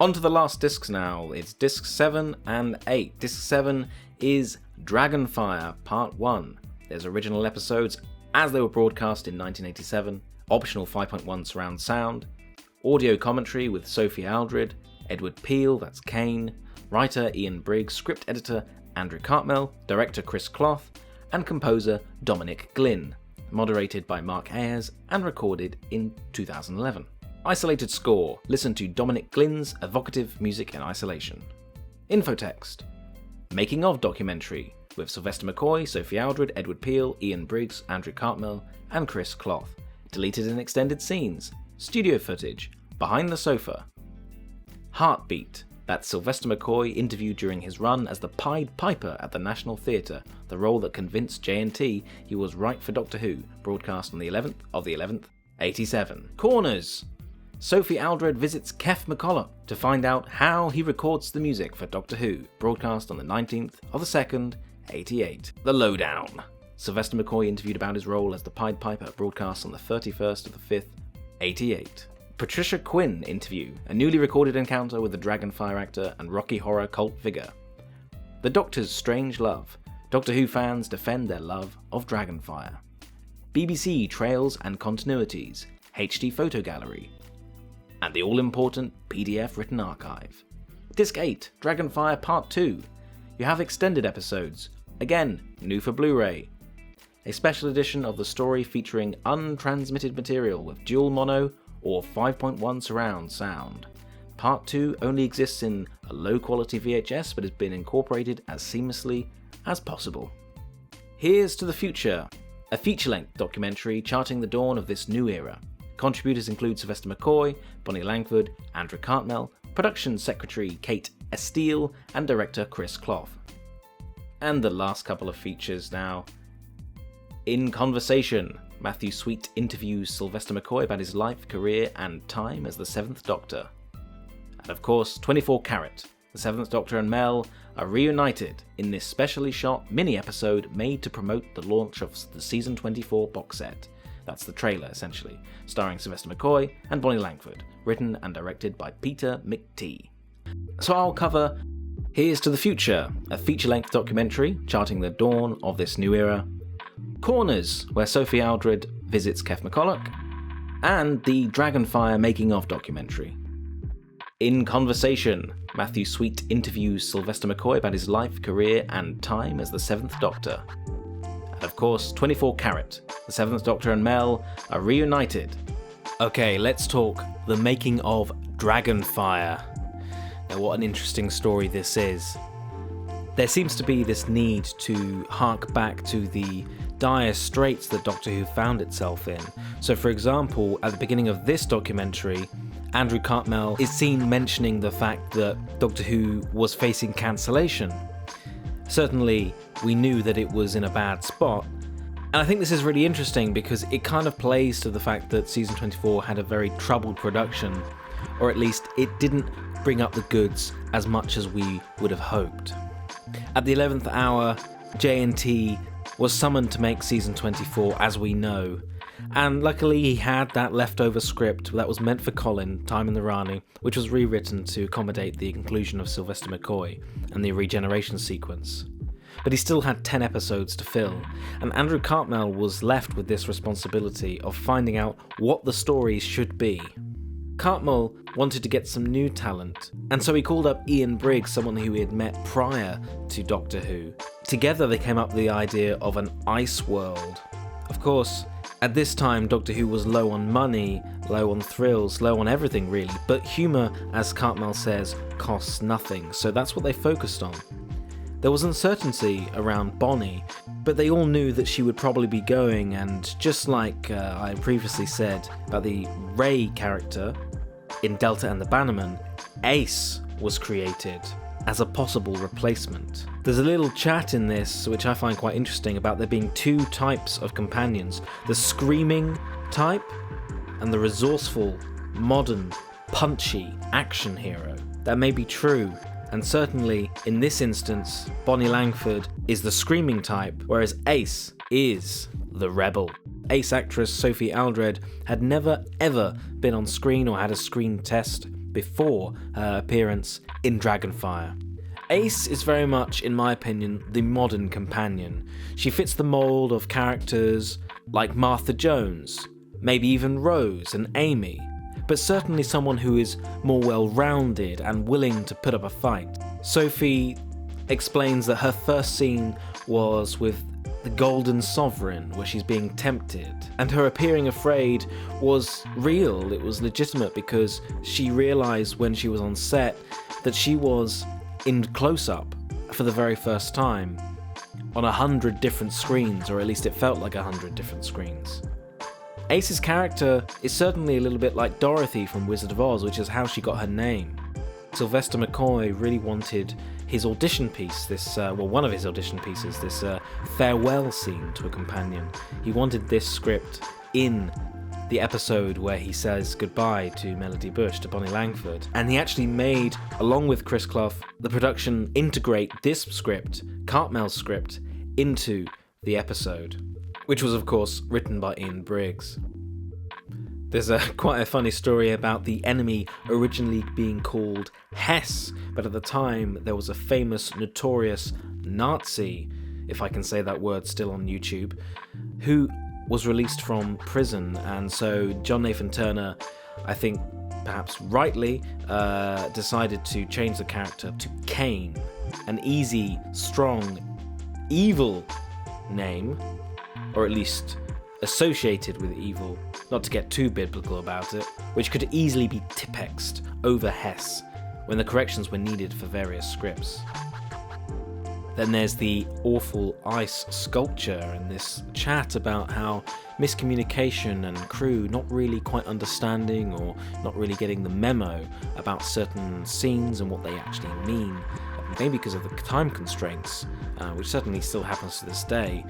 On to the last discs now. It's discs 7 and 8. Disc 7 is Dragonfire Part 1. There's original episodes as they were broadcast in 1987, optional 5.1 surround sound, audio commentary with Sophie Aldred, Edward Peel, that's Kane, writer Ian Briggs, script editor Andrew Cartmel, director Chris Clough, and composer Dominic Glynn, moderated by Mark Ayers and recorded in 2011. Isolated score. Listen to Dominic Glynn's evocative music in isolation. Infotext. Making of documentary with Sylvester McCoy, Sophie Aldred, Edward Peel, Ian Briggs, Andrew Cartmel, and Chris Clough. Deleted and extended scenes. Studio footage. Behind the sofa. Heartbeat. That's Sylvester McCoy interviewed during his run as the Pied Piper at the National Theatre, the role that convinced J&T he was right for Doctor Who, broadcast on the 11th of the 11th, 87. Corners! Sophie Aldred visits Kef McCulloch to find out how he records the music for Doctor Who, broadcast on the 19th of the 2nd, 88. The Lowdown. Sylvester McCoy interviewed about his role as the Pied Piper, broadcast on the 31st of the 5th, 88. Patricia Quinn interview, a newly recorded encounter with the Dragonfire actor and Rocky Horror cult figure. The Doctor's Strange Love. Doctor Who fans defend their love of Dragonfire. BBC Trails and Continuities, HD Photo Gallery, and the all-important PDF written archive. Disc 8, Dragonfire Part 2. You have extended episodes, again, new for Blu-ray. A special edition of the story featuring untransmitted material with dual mono or 5.1 surround sound. Part 2 only exists in a low-quality VHS but has been incorporated as seamlessly as possible. Here's to the Future, a feature-length documentary charting the dawn of this new era. Contributors include Sylvester McCoy, Bonnie Langford, Andrew Cartmel, production secretary Kate Esteele, and director Chris Clough. And the last couple of features now. In Conversation, Matthew Sweet interviews Sylvester McCoy about his life, career, and time as the 7th Doctor. And of course, 24 Carat. The 7th Doctor and Mel are reunited in this specially shot mini-episode made to promote the launch of the Season 24 box set. That's the trailer, essentially, starring Sylvester McCoy and Bonnie Langford, written and directed by Peter McTee. So I'll cover Here's to the Future, a feature-length documentary charting the dawn of this new era, Corners, where Sophie Aldred visits Kef McCulloch, and the Dragonfire making-of documentary. In Conversation, Matthew Sweet interviews Sylvester McCoy about his life, career, and time as the 7th Doctor. And of course, 24 Carat. The 7th Doctor and Mel are reunited. Okay, let's talk the making of Dragonfire. Now, what an interesting story this is. There seems to be this need to hark back to the dire straits that Doctor Who found itself in. So, for example, at the beginning of this documentary, Andrew Cartmel is seen mentioning the fact that Doctor Who was facing cancellation. Certainly, we knew that it was in a bad spot. And I think this is really interesting because it kind of plays to the fact that Season 24 had a very troubled production, or at least it didn't bring up the goods as much as we would have hoped. At the 11th hour, J&T was summoned to make Season 24, as we know, and luckily he had that leftover script that was meant for Colin, Time in the RANI, which was rewritten to accommodate the inclusion of Sylvester McCoy and the regeneration sequence. But he still had 10 episodes to fill, and Andrew Cartmel was left with this responsibility of finding out what the stories should be. Cartmel wanted to get some new talent, and so he called up Ian Briggs, someone who he had met prior to Doctor Who. Together they came up with the idea of an ice world. Of course, at this time Doctor Who was low on money, low on thrills, low on everything really, but humour, as Cartmel says, costs nothing, so that's what they focused on. There was uncertainty around Bonnie, but they all knew that she would probably be going, and just like I previously said about the Ray character in Delta and the Bannermen, Ace was created as a possible replacement. There's a little chat in this which I find quite interesting about there being two types of companions, the screaming type and the resourceful, modern, punchy action hero. That may be true, and certainly in this instance, Bonnie Langford is the screaming type, whereas Ace is the rebel. Ace actress Sophie Aldred had never ever been on screen or had a screen test before her appearance in Dragonfire. Ace is very much, in my opinion, the modern companion. She fits the mould of characters like Martha Jones, maybe even Rose and Amy, but certainly someone who is more well-rounded and willing to put up a fight. Sophie explains that her first scene was with the Golden Sovereign, where she's being tempted, and her appearing afraid was real, it was legitimate, because she realised when she was on set that she was in close-up for the very first time on 100 different screens, or at least it felt like 100 different screens. Ace's character is certainly a little bit like Dorothy from Wizard of Oz, which is how she got her name. Sylvester McCoy really wanted his audition piece, one of his audition pieces, this farewell scene to a companion. He wanted this script in the episode where he says goodbye to Melody Bush, to Bonnie Langford. And he actually made, along with Chris Clough, the production integrate this script, Cartmel's script, into the episode, which was of course written by Ian Briggs. There's quite a funny story about the enemy originally being called Hess, but at the time there was a famous, notorious Nazi, if I can say that word still on YouTube, who was released from prison, and so John Nathan Turner, I think perhaps rightly, decided to change the character to Cain, an easy, strong, evil name, or at least associated with evil, not to get too biblical about it, which could easily be Tipexed over Hess when the corrections were needed for various scripts. Then there's the awful ice sculpture and this chat about how miscommunication and crew not really quite understanding or not really getting the memo about certain scenes and what they actually mean, maybe because of the time constraints, which certainly still happens to this day,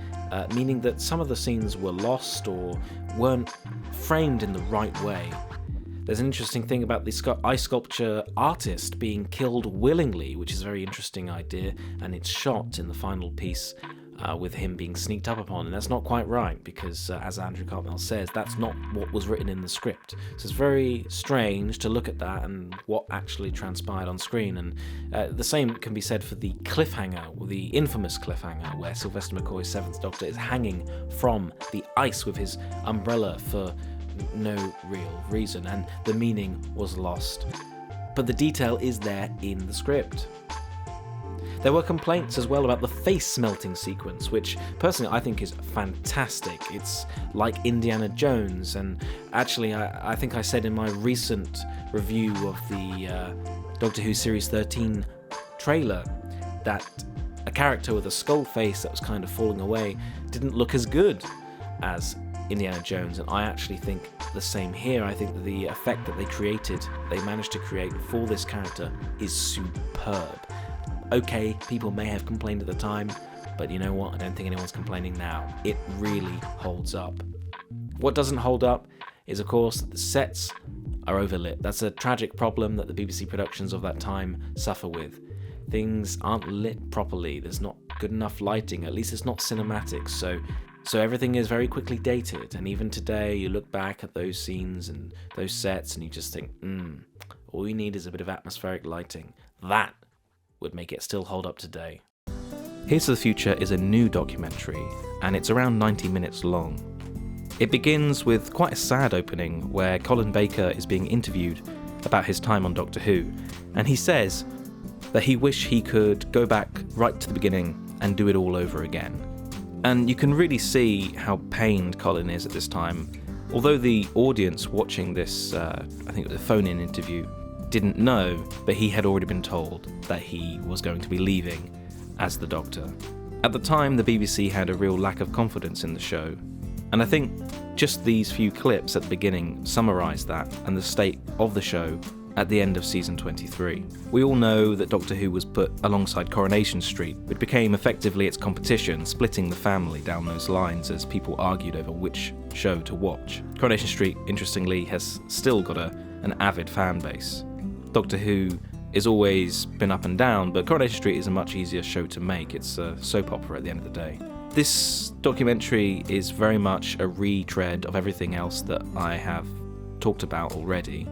meaning that some of the scenes were lost or weren't framed in the right way. There's an interesting thing about the ice sculpture artist being killed willingly, which is a very interesting idea, and it's shot in the final piece with him being sneaked up upon, and that's not quite right, because as Andrew Cartmel says, that's not what was written in the script. So it's very strange to look at that and what actually transpired on screen, and the same can be said for the cliffhanger, the infamous cliffhanger, where Sylvester McCoy's Seventh Doctor is hanging from the ice with his umbrella for no real reason, and the meaning was lost. But the detail is there in the script. There were complaints as well about the face smelting sequence, which personally I think is fantastic. It's like Indiana Jones, and actually I think I said in my recent review of the Doctor Who Series 13 trailer that a character with a skull face that was kind of falling away didn't look as good as Indiana Jones, and I actually think the same here. I think that the effect that they managed to create for this character is superb. Okay, people may have complained at the time, but you know what? I don't think anyone's complaining now. It really holds up. What doesn't hold up is, of course, that the sets are overlit. That's a tragic problem that the BBC productions of that time suffer with. Things aren't lit properly. There's not good enough lighting. At least it's not cinematic. So everything is very quickly dated. And even today, you look back at those scenes and those sets and you just think, all you need is a bit of atmospheric lighting. That would make it still hold up today. Here's to the Future is a new documentary, and it's around 90 minutes long. It begins with quite a sad opening where Colin Baker is being interviewed about his time on Doctor Who, and he says that he wished he could go back right to the beginning and do it all over again. And you can really see how pained Colin is at this time. Although the audience watching this, I think it was a phone-in interview, didn't know, but he had already been told that he was going to be leaving as the Doctor. At the time, the BBC had a real lack of confidence in the show, and I think just these few clips at the beginning summarise that and the state of the show at the end of season 23. We all know that Doctor Who was put alongside Coronation Street, which became effectively its competition, splitting the family down those lines as people argued over which show to watch. Coronation Street, interestingly, has still got an avid fan base. Doctor Who has always been up and down, but Coronation Street is a much easier show to make. It's a soap opera at the end of the day. This documentary is very much a retread of everything else that I have talked about already.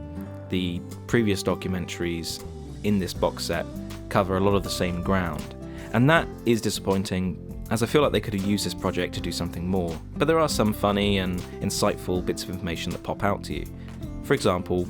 The previous documentaries in this box set cover a lot of the same ground, and that is disappointing, as I feel like they could have used this project to do something more. But there are some funny and insightful bits of information that pop out to you. For example,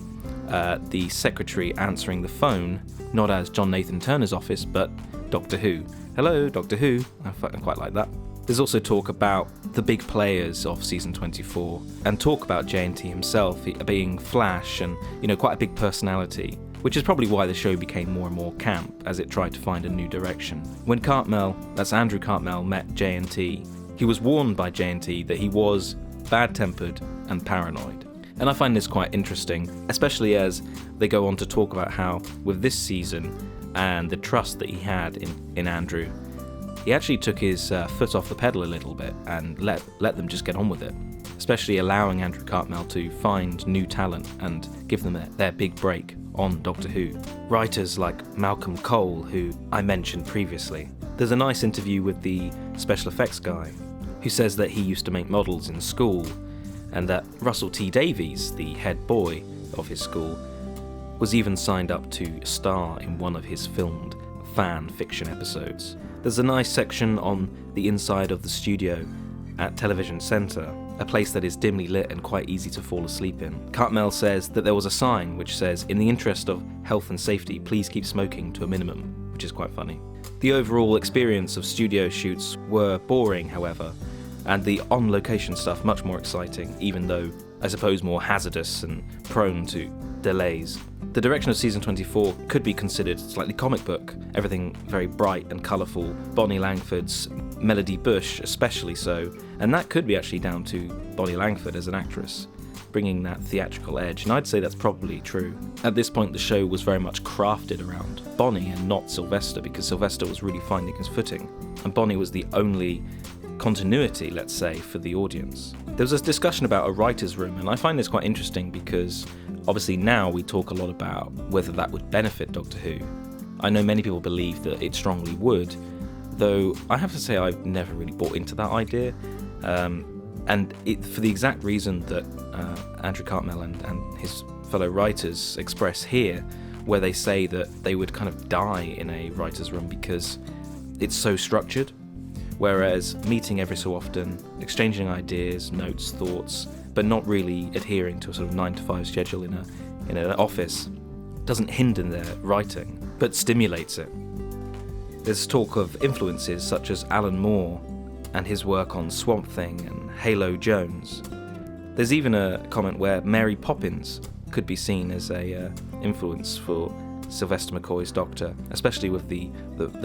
the secretary answering the phone, not as John Nathan Turner's office, but Doctor Who. Hello, Doctor Who. I quite like that. There's also talk about the big players of season 24, and talk about JNT himself being Flash and, quite a big personality, which is probably why the show became more and more camp as it tried to find a new direction. When Cartmel, that's Andrew Cartmel, met JNT, he was warned by JNT that he was bad-tempered and paranoid. And I find this quite interesting, especially as they go on to talk about how, with this season and the trust that he had in Andrew, he actually took his foot off the pedal a little bit and let them just get on with it, especially allowing Andrew Cartmel to find new talent and give them their big break on Doctor Who. Writers like Malcolm Cole, who I mentioned previously. There's a nice interview with the special effects guy, who says that he used to make models in school, and that Russell T Davies, the head boy of his school, was even signed up to star in one of his filmed fan fiction episodes. There's a nice section on the inside of the studio at Television Centre, a place that is dimly lit and quite easy to fall asleep in. Cartmel says that there was a sign which says, "In the interest of health and safety, please keep smoking to a minimum," which is quite funny. The overall experience of studio shoots were boring, however, and the on-location stuff much more exciting, even though, I suppose, more hazardous and prone to delays. The direction of season 24 could be considered slightly comic book, everything very bright and colourful, Bonnie Langford's Melody Bush especially so, and that could be actually down to Bonnie Langford as an actress, bringing that theatrical edge, and I'd say that's probably true. At this point the show was very much crafted around Bonnie and not Sylvester, because Sylvester was really finding his footing, and Bonnie was the only continuity, let's say, for the audience. There was a discussion about a writer's room, and I find this quite interesting because obviously now we talk a lot about whether that would benefit Doctor Who. I know many people believe that it strongly would, though I have to say I've never really bought into that idea, and for the exact reason that Andrew Cartmel and his fellow writers express here, where they say that they would kind of die in a writer's room because it's so structured. Whereas meeting every so often, exchanging ideas, notes, thoughts, but not really adhering to a sort of 9-to-5 schedule in an office, doesn't hinder their writing, but stimulates it. There's talk of influences such as Alan Moore and his work on Swamp Thing and Halo Jones. There's even a comment where Mary Poppins could be seen as a influence for Sylvester McCoy's Doctor, especially with the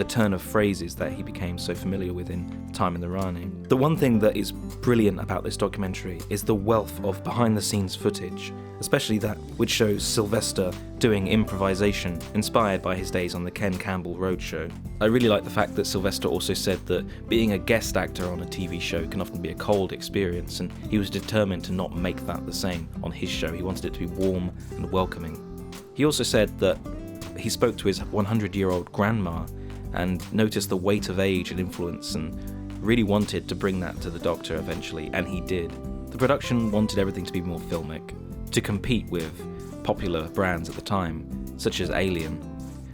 turn of phrases that he became so familiar with in Time in the RANI. The one thing that is brilliant about this documentary is the wealth of behind-the-scenes footage, especially that which shows Sylvester doing improvisation inspired by his days on the Ken Campbell Roadshow. I really like the fact that Sylvester also said that being a guest actor on a TV show can often be a cold experience, and he was determined to not make that the same on his show. He wanted it to be warm and welcoming. He also said that he spoke to his 100-year-old grandma and noticed the weight of age and influence and really wanted to bring that to the Doctor eventually, and he did. The production wanted everything to be more filmic, to compete with popular brands at the time, such as Alien,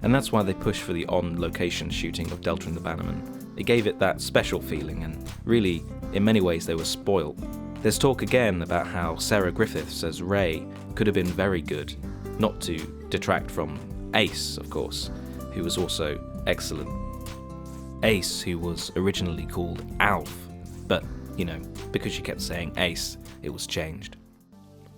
and that's why they pushed for the on-location shooting of Delta and the Bannermen. It gave it that special feeling, and really, in many ways, they were spoilt. There's talk again about how Sarah Griffiths as Ray could have been very good, not to detract from Ace, of course, who was also excellent. Ace, who was originally called Alf, but, because she kept saying Ace, it was changed.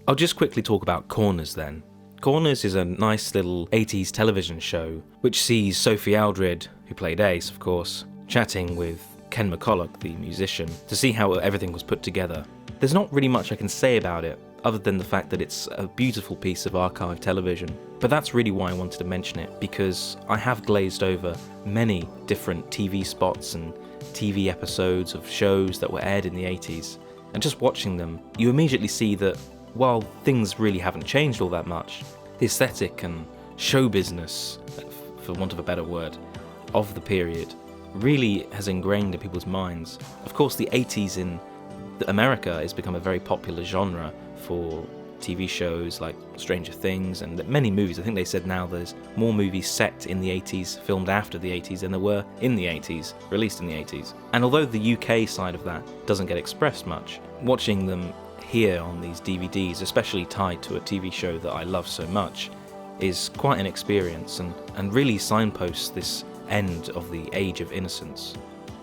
I'll just quickly talk about Corners then. Corners is a nice little 80s television show, which sees Sophie Aldred, who played Ace, of course, chatting with Ken McCulloch, the musician, to see how everything was put together. There's not really much I can say about it, other than the fact that it's a beautiful piece of archive television. But that's really why I wanted to mention it, because I have glazed over many different TV spots and TV episodes of shows that were aired in the 80s, and just watching them, you immediately see that while things really haven't changed all that much, the aesthetic and show business, for want of a better word, of the period really has ingrained in people's minds. Of course, the 80s in America has become a very popular genre for TV shows like Stranger Things and many movies. I think they said now there's more movies set in the 80s, filmed after the 80s, than there were in the 80s, released in the 80s. And although the UK side of that doesn't get expressed much, watching them here on these DVDs, especially tied to a TV show that I love so much, is quite an experience and really signposts this end of the Age of Innocence.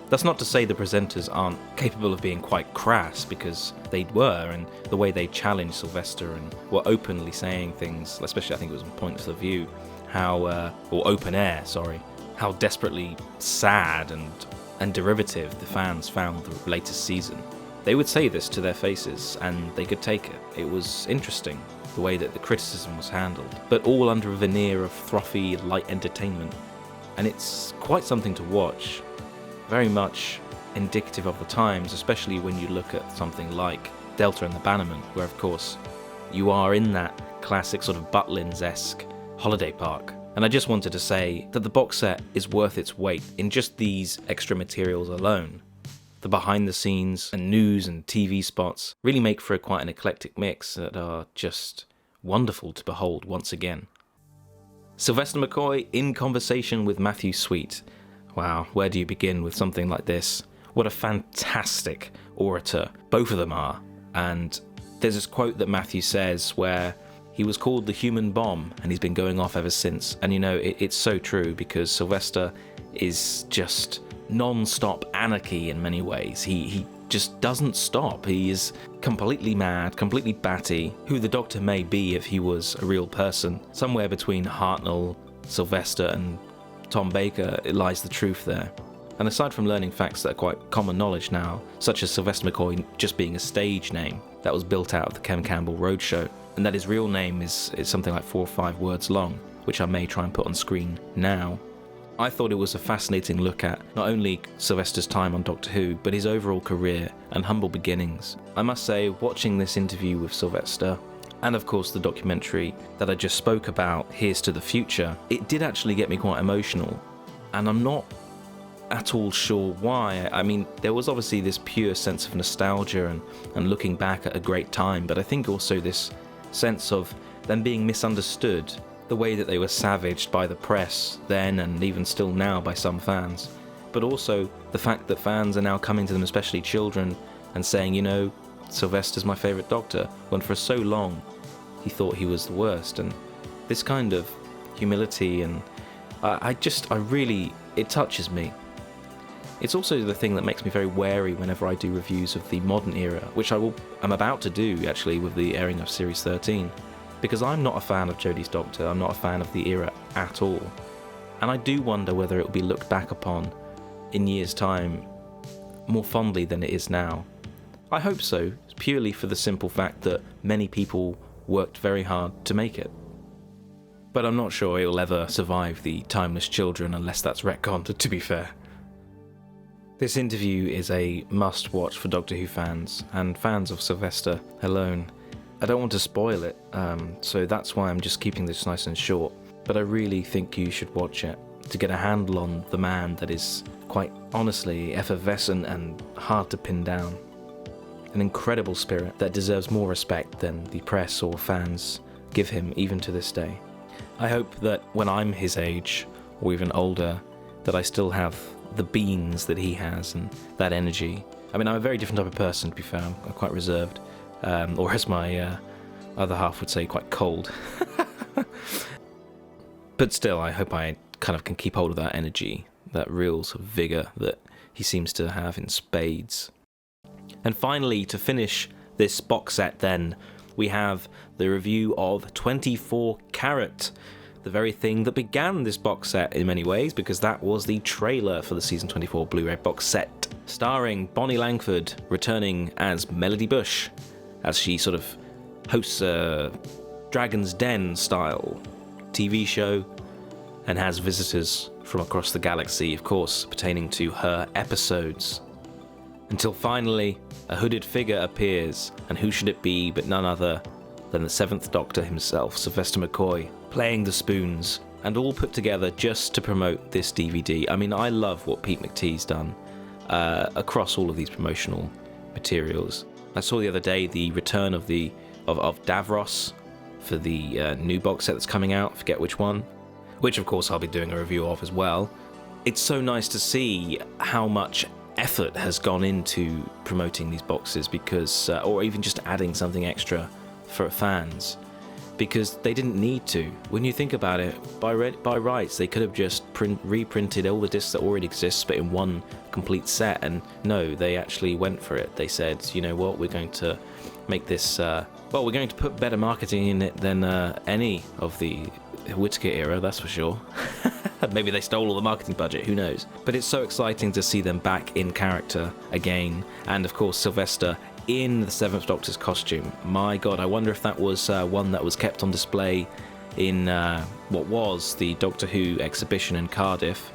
That's not to say the presenters aren't capable of being quite crass, because they were, and the way they challenged Sylvester and were openly saying things, especially I think it was on Points of View, or Open Air, how desperately sad and derivative the fans found the latest season. They would say this to their faces, and they could take it. It was interesting, the way that the criticism was handled, but all under a veneer of frothy, light entertainment. And it's quite something to watch, very much indicative of the times, especially when you look at something like Delta and the Bannermen, where of course you are in that classic sort of Butlins-esque holiday park. And I just wanted to say that the box set is worth its weight in just these extra materials alone. The behind the scenes and news and TV spots really make for quite an eclectic mix that are just wonderful to behold once again. Sylvester McCoy in conversation with Matthew Sweet. Wow, where do you begin with something like this? What a fantastic orator both of them are. And there's this quote that Matthew says where he was called the human bomb, and he's been going off ever since. And you know, it's so true, because Sylvester is just non-stop anarchy in many ways. He just doesn't stop. He is completely mad, completely batty, who the Doctor may be if he was a real person. Somewhere between Hartnell, Sylvester and Tom Baker lies the truth there. And aside from learning facts that are quite common knowledge now, such as Sylvester McCoy just being a stage name that was built out of the Ken Campbell Roadshow, and that his real name is something like 4 or 5 words long, which I may try and put on screen now. I thought it was a fascinating look at not only Sylvester's time on Doctor Who, but his overall career and humble beginnings. I must say, watching this interview with Sylvester, and of course the documentary that I just spoke about, Here's to the Future, it did actually get me quite emotional. And I'm not at all sure why. I mean, there was obviously this pure sense of nostalgia and looking back at a great time, but I think also this sense of them being misunderstood, the way that they were savaged by the press then and even still now by some fans, but also the fact that fans are now coming to them, especially children, and saying, you know, Sylvester's my favourite Doctor, when for so long he thought he was the worst. And this kind of humility, and it touches me. It's also the thing that makes me very wary whenever I do reviews of the modern era, which I'm about to do actually with the airing of Series 13, because I'm not a fan of Jodie's Doctor, I'm not a fan of the era at all, and I do wonder whether it will be looked back upon in years' time more fondly than it is now. I hope so, purely for the simple fact that many people worked very hard to make it. But I'm not sure it will ever survive the Timeless Children unless that's retconned, to be fair. This interview is a must-watch for Doctor Who fans, and fans of Sylvester alone. I don't want to spoil it, so that's why I'm just keeping this nice and short, but I really think you should watch it to get a handle on the man that is quite honestly effervescent and hard to pin down. An incredible spirit that deserves more respect than the press or fans give him even to this day. I hope that when I'm his age, or even older, that I still have the beans that he has and that energy. I mean, I'm a very different type of person, to be fair. I'm quite reserved, or as my other half would say, quite cold. But still, I hope I kind of can keep hold of that energy, that real sort of vigour that he seems to have in spades. And finally, to finish this box set then, we have the review of 24 CARAT, the very thing that began this box set in many ways, because that was the trailer for the Season 24 Blu-ray box set, starring Bonnie Langford returning as Melody Bush, as she sort of hosts a Dragon's Den style TV show, and has visitors from across the galaxy, of course, pertaining to her episodes. Until finally, a hooded figure appears, and who should it be but none other than the 7th Doctor himself, Sylvester McCoy, playing the spoons, and all put together just to promote this DVD. I mean, I love what Pete McTee's done across all of these promotional materials. I saw the other day the return of Davros for the new box set that's coming out, I forget which one, which of course I'll be doing a review of as well. It's so nice to see how much effort has gone into promoting these boxes, because or even just adding something extra for fans, because they didn't need to. When you think about it, by rights they could have just reprinted all the discs that already exist but in one complete set, and no, they actually went for it. They said, you know what, we're going to make this we're going to put better marketing in it than any of the Whittaker era, that's for sure. Maybe they stole all the marketing budget, who knows. But it's so exciting to see them back in character again. And of course, Sylvester in the Seventh Doctor's costume. My God, I wonder if that was one that was kept on display in what was the Doctor Who exhibition in Cardiff,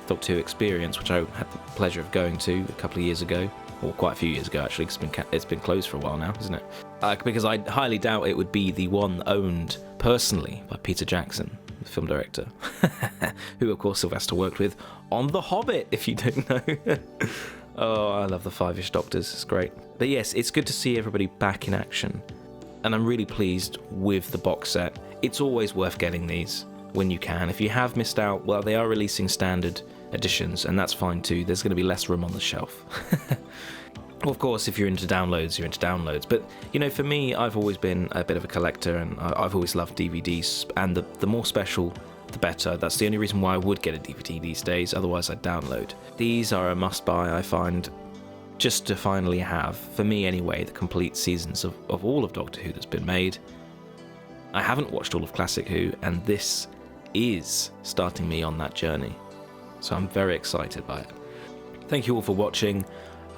Doctor Who Experience, which I had the pleasure of going to a couple of years ago, or quite a few years ago actually, 'cause it's been closed for a while now, isn't it? Because I highly doubt it would be the one owned personally by Peter Jackson, the film director, who of course Sylvester worked with on The Hobbit, if you don't know. Oh, I love the Five-ish Doctors, it's great. But yes, it's good to see everybody back in action, and I'm really pleased with the box set. It's always worth getting these when you can. If you have missed out, well, they are releasing standard editions, and that's fine too. There's going to be less room on the shelf. Well, of course, if you're into downloads, you're into downloads. But, you know, for me, I've always been a bit of a collector, and I've always loved DVDs, and the more special, the better. That's the only reason why I would get a DVD these days, otherwise I'd download. These are a must-buy, I find, just to finally have, for me anyway, the complete seasons of all of Doctor Who that's been made. I haven't watched all of Classic Who, and this is starting me on that journey. So I'm very excited by it. Thank you all for watching.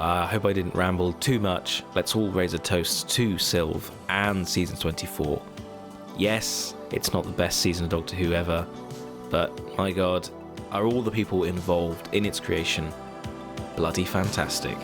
I hope I didn't ramble too much. Let's all raise a toast to Sylv and Season 24. Yes, it's not the best season of Doctor Who ever, but my God, are all the people involved in its creation bloody fantastic.